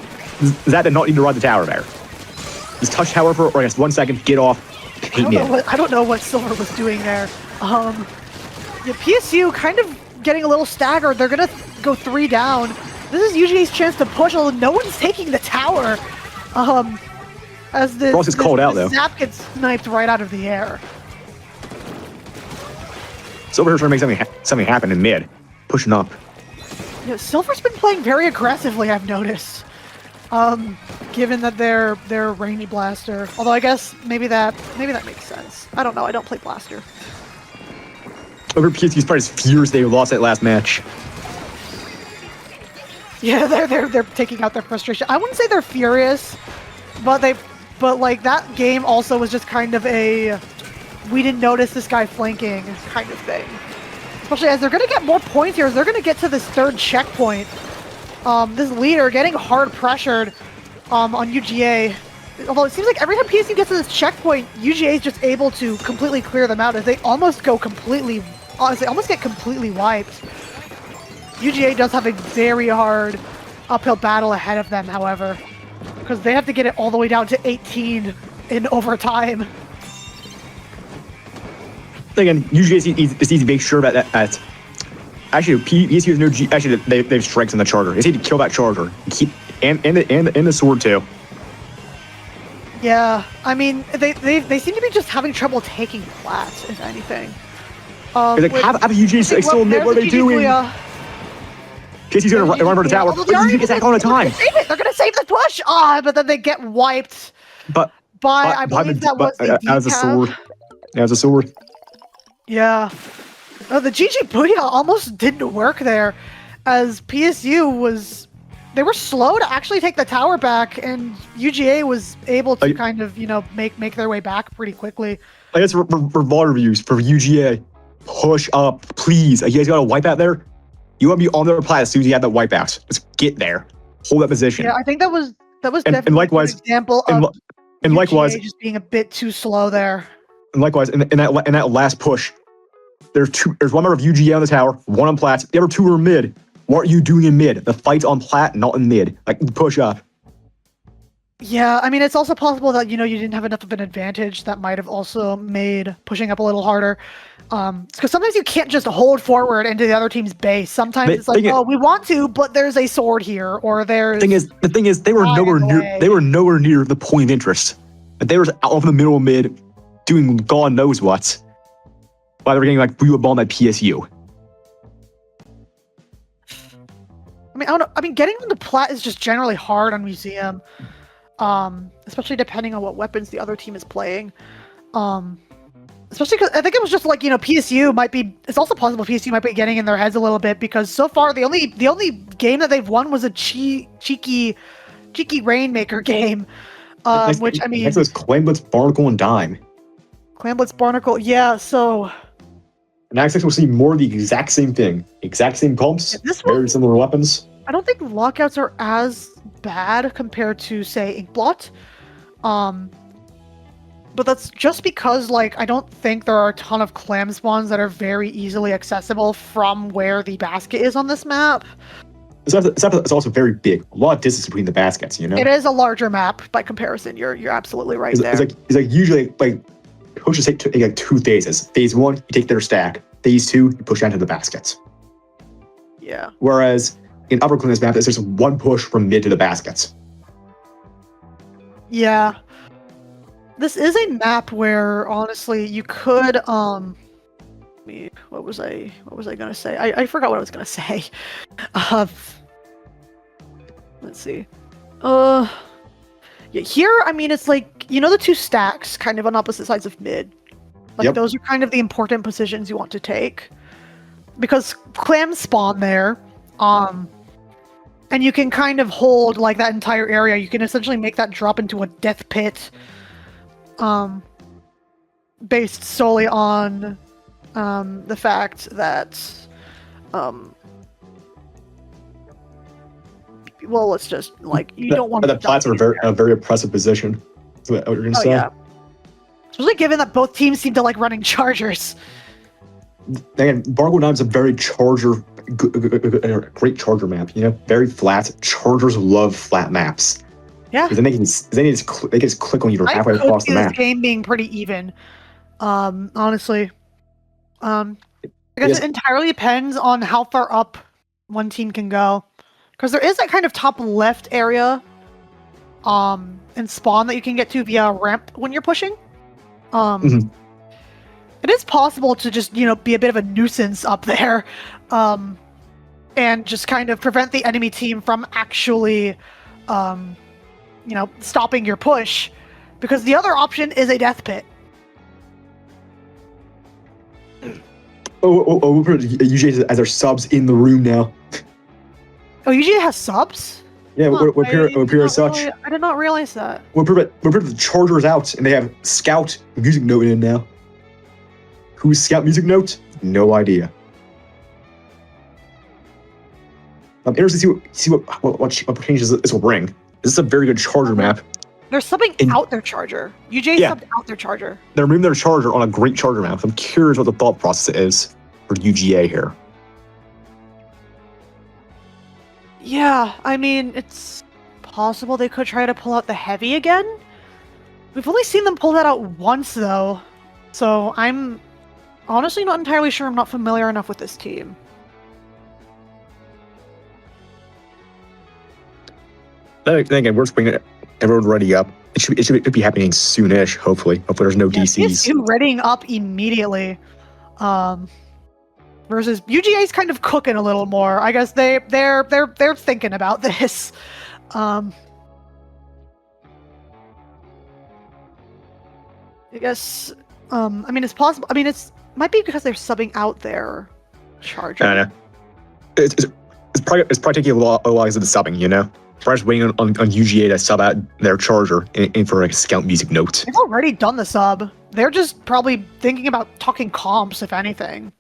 that did not need to run the tower there. Just touch tower for, I guess, 1 second. Get off. I don't know what Silver was doing there. PSU kind of getting a little staggered. They're going to go 3 down. This is UGA's chance to push, although no one's taking the tower. As the Frost is called out though. Zap gets sniped right out of the air. Silver trying to make something happen in mid, pushing up. Yeah, Silver's been playing very aggressively, I've noticed. Given that they're Rainy Blaster. Although I guess maybe that makes sense. I don't know. I don't play Blaster. Over PSU's probably furious they lost that last match. Yeah, they're taking out their frustration. I wouldn't say they're furious, but like that game also was just kind of a we didn't notice this guy flanking kind of thing. Especially as they're going to get more points here, as they're going to get to this 3rd checkpoint. This leader getting hard pressured on UGA. Although it seems like every time PSU gets to this checkpoint, UGA is just able to completely clear them out as they almost get completely wiped. UGA does have a very hard uphill battle ahead of them, however, because they have to get it all the way down to 18 in overtime. Again, usually it's easy to make sure that actually PSU has no actually they have strikes on the charger. It's easy to kill that charger and the sword too. Yeah, I mean they seem to be just having trouble taking flats, if anything. Like have UGA still admit what are they doing? PSU's gonna run for the tower. UGA gets back all the time. They're gonna save the push. But then they get wiped. But I believe that was the as a sword. As a sword. Yeah. The GG Booyah almost didn't work there, as PSU was they were slow to actually take the tower back, and UGA was able to kind of, make their way back pretty quickly. I guess for VOD reviews, for UGA, push up, please. You guys got a wipeout there? You want to be on their plat as soon as you have that wipeout. Just get there. Hold that position. Yeah, I think that was definitely likewise, an example of and UGA likewise, just being a bit too slow there. And likewise, in that last push, there's one member of UGA on the tower, one on plat, the other two are mid. What are you doing in mid? The fight's on plat, not in mid. Like, push up. Yeah, I mean, it's also possible that, you didn't have enough of an advantage that might have also made pushing up a little harder. Because sometimes you can't just hold forward into the other team's base. Sometimes it's like, we want to, but there's a sword here, or there's... The thing is, they were nowhere near the point of interest. They were out of the middle of mid, doing God knows what, while they were getting like blue ball at PSU. I mean, I don't know. I mean, getting onto plat is just generally hard on Museum. Especially depending on what weapons the other team is playing. Especially because I think it was just like, PSU might be... It's also possible PSU might be getting in their heads a little bit, because so far the only game that they've won was a cheeky Rainmaker game. Which, I mean... Next was Clan Blitz, Barnacle, and Dime. Clan Blitz, Barnacle, yeah, so... And next we'll see more of the exact same thing. Exact same comps, very similar weapons. I don't think lockouts are as bad compared to, say, Inkblot. But that's just because, like, I don't think there are a ton of clam spawns that are very easily accessible from where the basket is on this map. It's also very big. A lot of distance between the baskets, It is a larger map by comparison. You're absolutely right there. It's like usually, like, pushes take like 2 phases. Phase 1, you take their stack. Phase 2, you push down to the baskets. Yeah. Whereas in Upper Clinton's map, it's just one push from mid to the baskets. Yeah. This is a map where, honestly, you could, what was I gonna say? I forgot what I was gonna say. Let's see. Yeah, here, I mean, it's like, the 2 stacks kind of on opposite sides of mid. Like, those are kind of the important positions you want to take. Because clams spawn there, and you can kind of hold, like, that entire area. You can essentially make that drop into a death pit, based solely on, the fact that, well, let's just, like, you don't want to... The plats are a very oppressive position. Is what you're going to say? Yeah. Especially given that both teams seem to like running chargers. Again, Bargo Dime's a very great charger map, Very flat. Chargers love flat maps. Yeah. Because then they can just click on you halfway across the map. This game being pretty even, honestly. I guess it entirely depends on how far up one team can go. Because there is that kind of top left area, and spawn that you can get to via ramp when you're pushing. It is possible to just, be a bit of a nuisance up there, and just kind of prevent the enemy team from actually, stopping your push, because the other option is a death pit. UGA has their subs in the room now. Oh, UGA has subs? Yeah, we're pure as such. I did not realize that. We're the Chargers out, and they have Scout music note in now. Who's Scout music note? No idea. I'm interested to see what changes this will bring. This is a very good Charger map. They're subbing out their Charger. UJ subbed out their Charger. They're removing their Charger on a great Charger map. I'm curious what the thought process is for UGA here. Yeah, I mean, it's possible they could try to pull out the heavy again. We've only seen them pull that out once, though. So I'm honestly not entirely sure. I'm not familiar enough with this team. Then again, we're just bringing everyone ready up. It should be happening soonish, hopefully. Hopefully there's no DCs. PSU readying up immediately. Versus UGA's kind of cooking a little more. I guess they're thinking about this. I guess I mean, it's possible. I mean, might be because they're subbing out their Charger. I don't know. it's probably taking a lot of the subbing, you know? Probably just waiting on UGA to sub out their charger in for like a scout music note. They've already done the sub. They're just probably thinking about talking comps, if anything.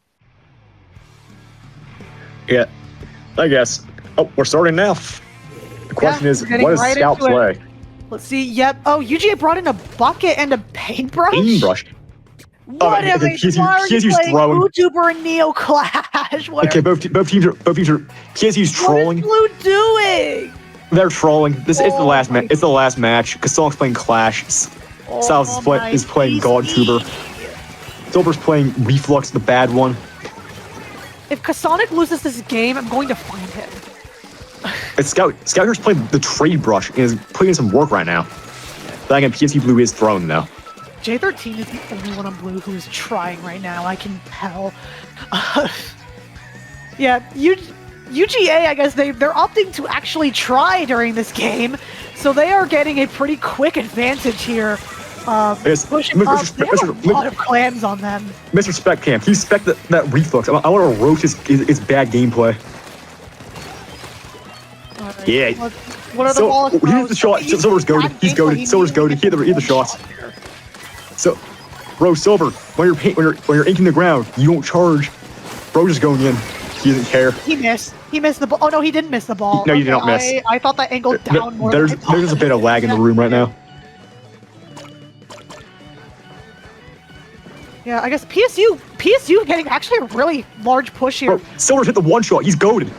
Yeah, I guess. Oh, we're starting now. The question is, what does Scout play? Let's see. Yep. Oh, UGA brought in a bucket and a paintbrush. Paintbrush. What are they playing? YouTuber and Neo Clash. Okay, both teams are PSU's trolling. What is Blue doing? They're trolling. This is the last match. It's the last match. Kasonic's playing Clash. Sal's is playing GodTuber. Silver's playing Reflux, the bad one. If Kasonic loses this game, I'm going to find him. It's Scout here's playing the trade brush and is putting in some work right now. But again, PSU Blue is throwing though. J13 is the only one on Blue who is trying right now. I can tell. Yeah, UGA, I guess they're opting to actually try during this game, so they are getting a pretty quick advantage here. Pushing up, they have a lot of clams on them. Mr. Spec Camp, he spec that Reflux. I want to roast his bad gameplay. Right. Yeah. What are the Wallace he hits the shot. Silver's goaded. He's goaded. Silver's goaded. He hit the shots. So, bro, Silver, when you're inking the ground, you don't charge. Bro, just going in. He doesn't care. He missed. He missed the ball. Oh no, he didn't miss the ball. No, you did not miss. I thought that angled down more. There's a bit of lag in the room right now. Yeah, I guess PSU getting actually a really large push here. Bro, Silver's hit the one shot. He's goaded.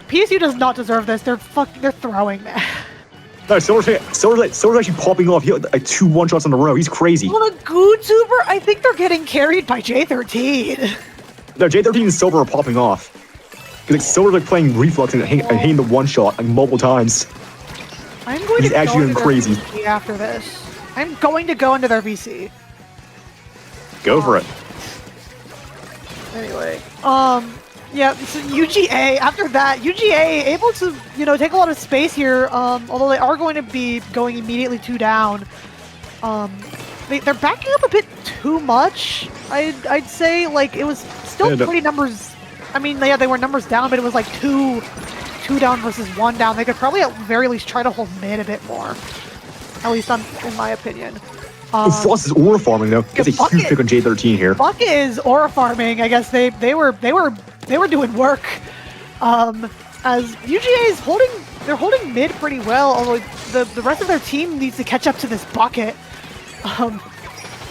PSU does not deserve this. They're throwing that. No, Silver's actually popping off. He had like 2 one-shots in a row. He's crazy. On a GodTuber, I think they're getting carried by J13. No, J13 and Silver are popping off. Because like, Silver's like playing Reflux and hitting the one-shot like multiple times. He's actually going crazy. After this, I'm going to go into their VC. Go for it. Anyway, yeah, so UGA, after that, UGA able to, take a lot of space here, although they are going to be going immediately 2 down. They're backing up a bit too much, I'd say. Like, it was still pretty numbers, I mean, yeah, they were numbers down, but it was like 2 down versus 1 down. They could probably at very least try to hold mid a bit more, at least in my opinion. Frost is aura farming though. Gets a huge pick on J13 here. Bucket is aura farming. I guess they were doing work. As UGA is holding mid pretty well, although the rest of their team needs to catch up to this Bucket. I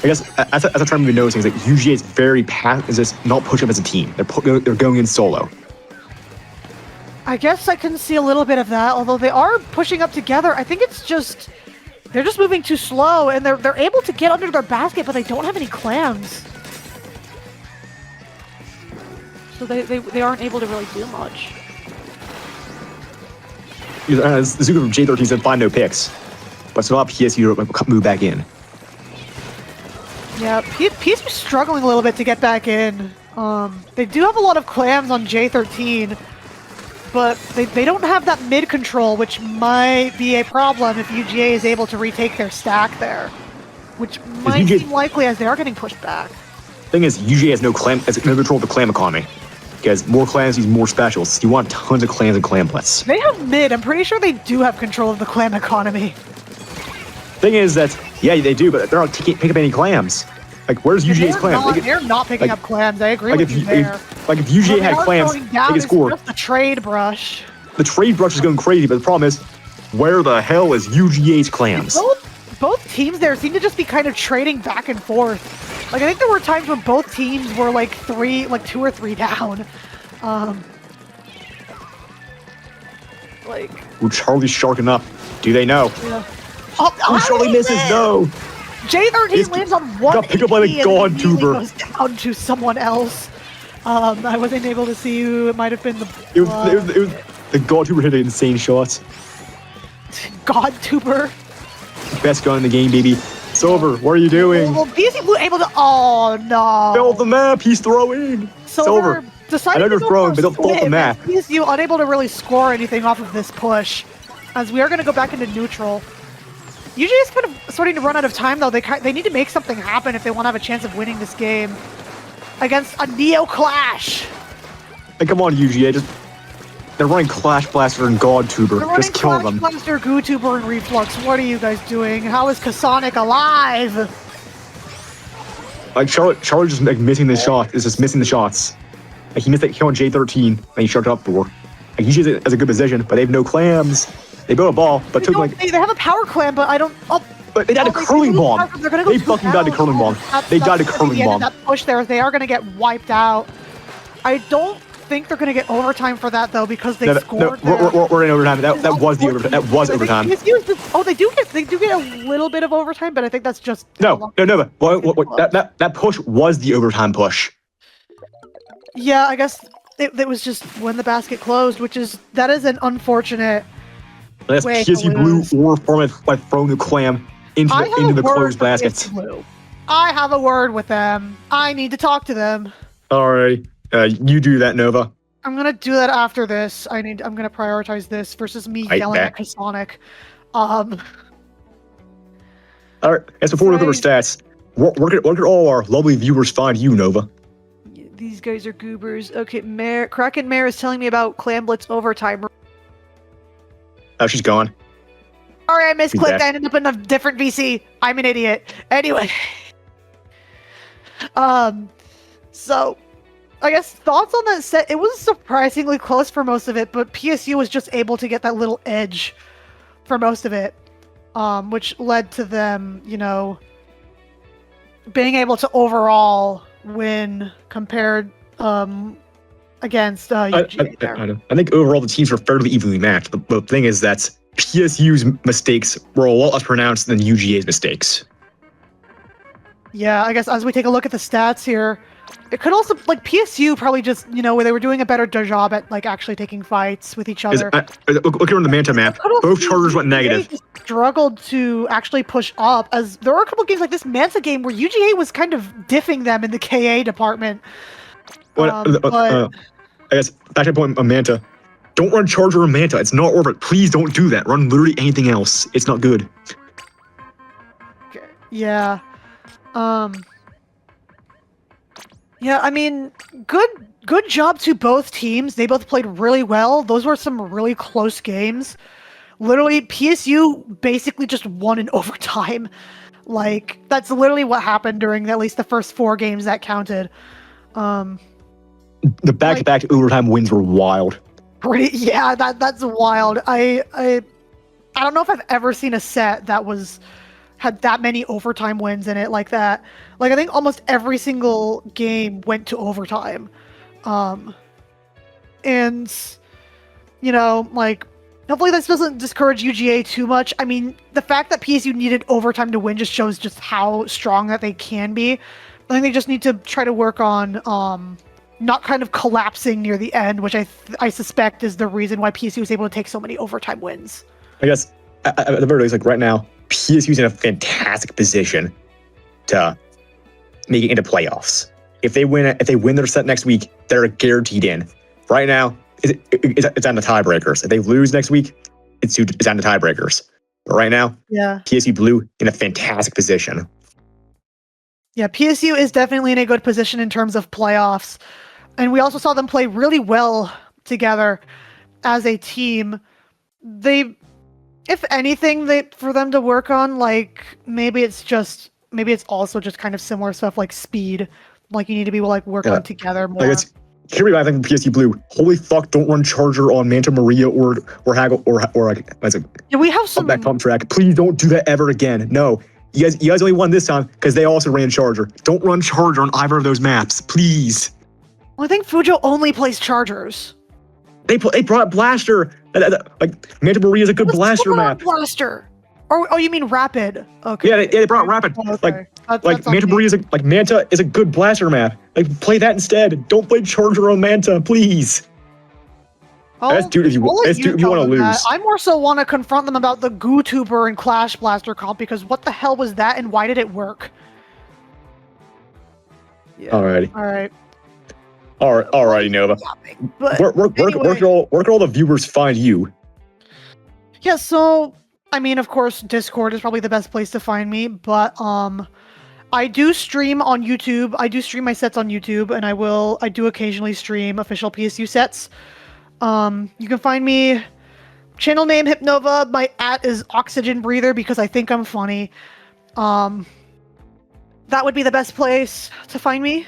guess as a trend we've been noticing is that UGA is very is just not pushing up as a team. They're going in solo. I guess I can see a little bit of that, although they are pushing up together. I think it's just they're just moving too slow, and they're able to get under their basket, but they don't have any clams. So they aren't able to really do much. Zuko from J13 said find no picks, but so now PSU move back in. Yeah, PSU struggling a little bit to get back in. They do have a lot of clams on J13, but they don't have that mid control, which might be a problem if UGA is able to retake their stack there, which might seem likely as they are getting pushed back. Thing is, UGA has no control of the clam economy. Because more clams means more specials. You want tons of clams and clamlets. They have mid. I'm pretty sure they do have control of the clam economy. Thing is that, yeah, they do, but they're not picking up any clams. Like, where's UGA's clams? They're not picking up clams. I agree with you there. Like, if UGA had clams, they could score. Just the trade brush. The trade brush is going crazy, but the problem is, where the hell is UGA's clams? Both teams there seem to just be kind of trading back and forth. Like, I think there were times when both teams were like 2 or 3 down. Ooh, Charlie's sharking up. Do they know? Yeah. Oh, Charlie misses. No. J13 lands on one. Got picked up by the GodTuber. Goes down to someone else. I wasn't able to see who it might have been. It was the GodTuber hit an insane shot. GodTuber. Best gun in the game, baby. Silver, what are you doing? Well, PSU Blue able to. Oh no! Build the map. He's throwing. Silver. I know they're throwing, but don't build the map. PSU unable to really score anything off of this push, as we are going to go back into neutral. UGA is kind of starting to run out of time though. They need to make something happen if they want to have a chance of winning this game against a Neo Clash. And come on, UGA, They're running Clash Blaster and God Tuber. They're running Just kill Clash them. Blaster, Goo Tuber, and Reflux. What are you guys doing? How is Kasonic alive? Like Charlotte just like missing the shot. Is just missing the shots. Like he missed that kill on J13 and he shut it up for. Like he has a good position, but they have no clams. They built a ball, but took like they have a power clam, but I don't. Oh, but they died a curling bomb. They fucking died a curling bomb. They died a curling bomb. That push there, they are gonna get wiped out. I don't think they're gonna get overtime for that though because they scored. No, we're in overtime. That was the overtime. That was overtime. They do get a little bit of overtime, but I think that's just no. But that push was the overtime push. Yeah, I guess it was just when the basket closed, that is an unfortunate. That's PSU Blue or Format by throwing the clam into the closed basket. I have a word with them. I need to talk to them. All right, you do that, Nova. I'm gonna do that after this. I'm gonna prioritize this versus me yelling at Kasonic. All right, as before we look at our stats, where could all our lovely viewers find you, Nova? These guys are goobers. Okay, Kraken Mare is telling me about Clam Blitz overtime. Oh, she's gone. Sorry, I misclicked. I ended up in a different VC. I'm an idiot. Anyway. So, I guess thoughts on that set. It was surprisingly close for most of it, but PSU was just able to get that little edge for most of it, which led to them, being able to overall win compared against UGA. I think overall the teams were fairly evenly matched. The thing is that PSU's mistakes were a lot less pronounced than UGA's mistakes. Yeah, I guess as we take a look at the stats here, it could also, PSU probably just, where they were doing a better job at, actually taking fights with each other. Look here on the Manta map. Both charters went negative. Struggled to actually push up, as there were a couple games like this Manta game where UGA was kind of diffing them in the KA department. I guess back to the point on Manta. Don't run Charger or Manta. It's not worth it. Please don't do that. Run literally anything else. It's not good. Okay. Yeah. Yeah, I mean, good job to both teams. They both played really well. Those were some really close games. Literally, PSU basically just won in overtime. That's literally what happened during at least the first 4 games that counted. The back-to-back overtime wins were wild. Yeah, that's wild. I don't know if I've ever seen a set that had that many overtime wins in it like that. I think almost every single game went to overtime. And hopefully this doesn't discourage UGA too much. I mean, the fact that PSU needed overtime to win just shows just how strong that they can be. I think they just need to try to work on not kind of collapsing near the end, which I suspect is the reason why PSU was able to take so many overtime wins. I guess at the very least, right now, PSU's in a fantastic position to make it into playoffs. If they win their set next week, they're guaranteed in. Right now, it's on the tiebreakers. If they lose next week, it's on the tiebreakers. But right now, yeah, PSU Blue in a fantastic position. Yeah, PSU is definitely in a good position in terms of playoffs. And we also saw them play really well together as a team. If anything, for them to work on, maybe it's also just kind of similar stuff like speed. You need to be work on together more. Hear me, I think PSU Blue. Holy fuck! Don't run Charger on Manta Maria or Haggle or yeah, we have some that pump track. Please don't do that ever again. No, you guys only won this time because they also ran Charger. Don't run Charger on either of those maps, please. Well, I think Fujo only plays Chargers. They brought Blaster. Manta Maria is a good Blaster map. Blaster. Oh, you mean Rapid? Okay. Yeah, they brought Rapid. Oh, okay. Manta Maria is Manta is a good Blaster map. Play that instead. Don't play Charger on Manta, please. That's dude if you want to lose. I more so want to confront them about the Goo Tuber and Clash Blaster comp because what the hell was that and why did it work? Yeah. Alrighty. All right. Alrighty, Nova. Where can all the viewers find you? Yeah, so I mean, of course, Discord is probably the best place to find me, but I do stream on YouTube. I do stream my sets on YouTube, and I do occasionally stream official PSU sets. You can find me, channel name Hypnova. My @ is Oxygen Breather because I think I'm funny. That would be the best place to find me.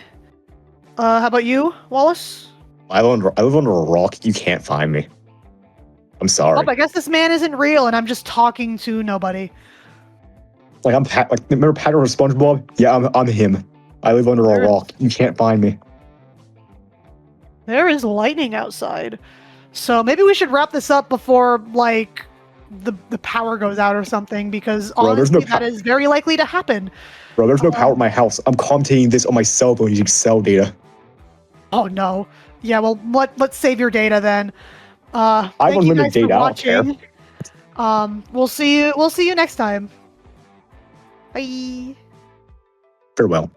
How about you, Wallace? I live under a rock. You can't find me. I'm sorry. Oh, I guess this man isn't real, and I'm just talking to nobody. Like remember Patrick from SpongeBob? Yeah, I'm him. I live under a rock. You can't find me. There is lightning outside, so maybe we should wrap this up before like the power goes out or something, because Bro, there's honestly, no that is very likely to happen. Bro, there's no power at my house. I'm commentating this on my cell phone using cell data. Oh no. Yeah, well, let's save your data then. I have Thank you unlimited guys for data. I don't care. watching. We'll see you next time. Bye. Farewell.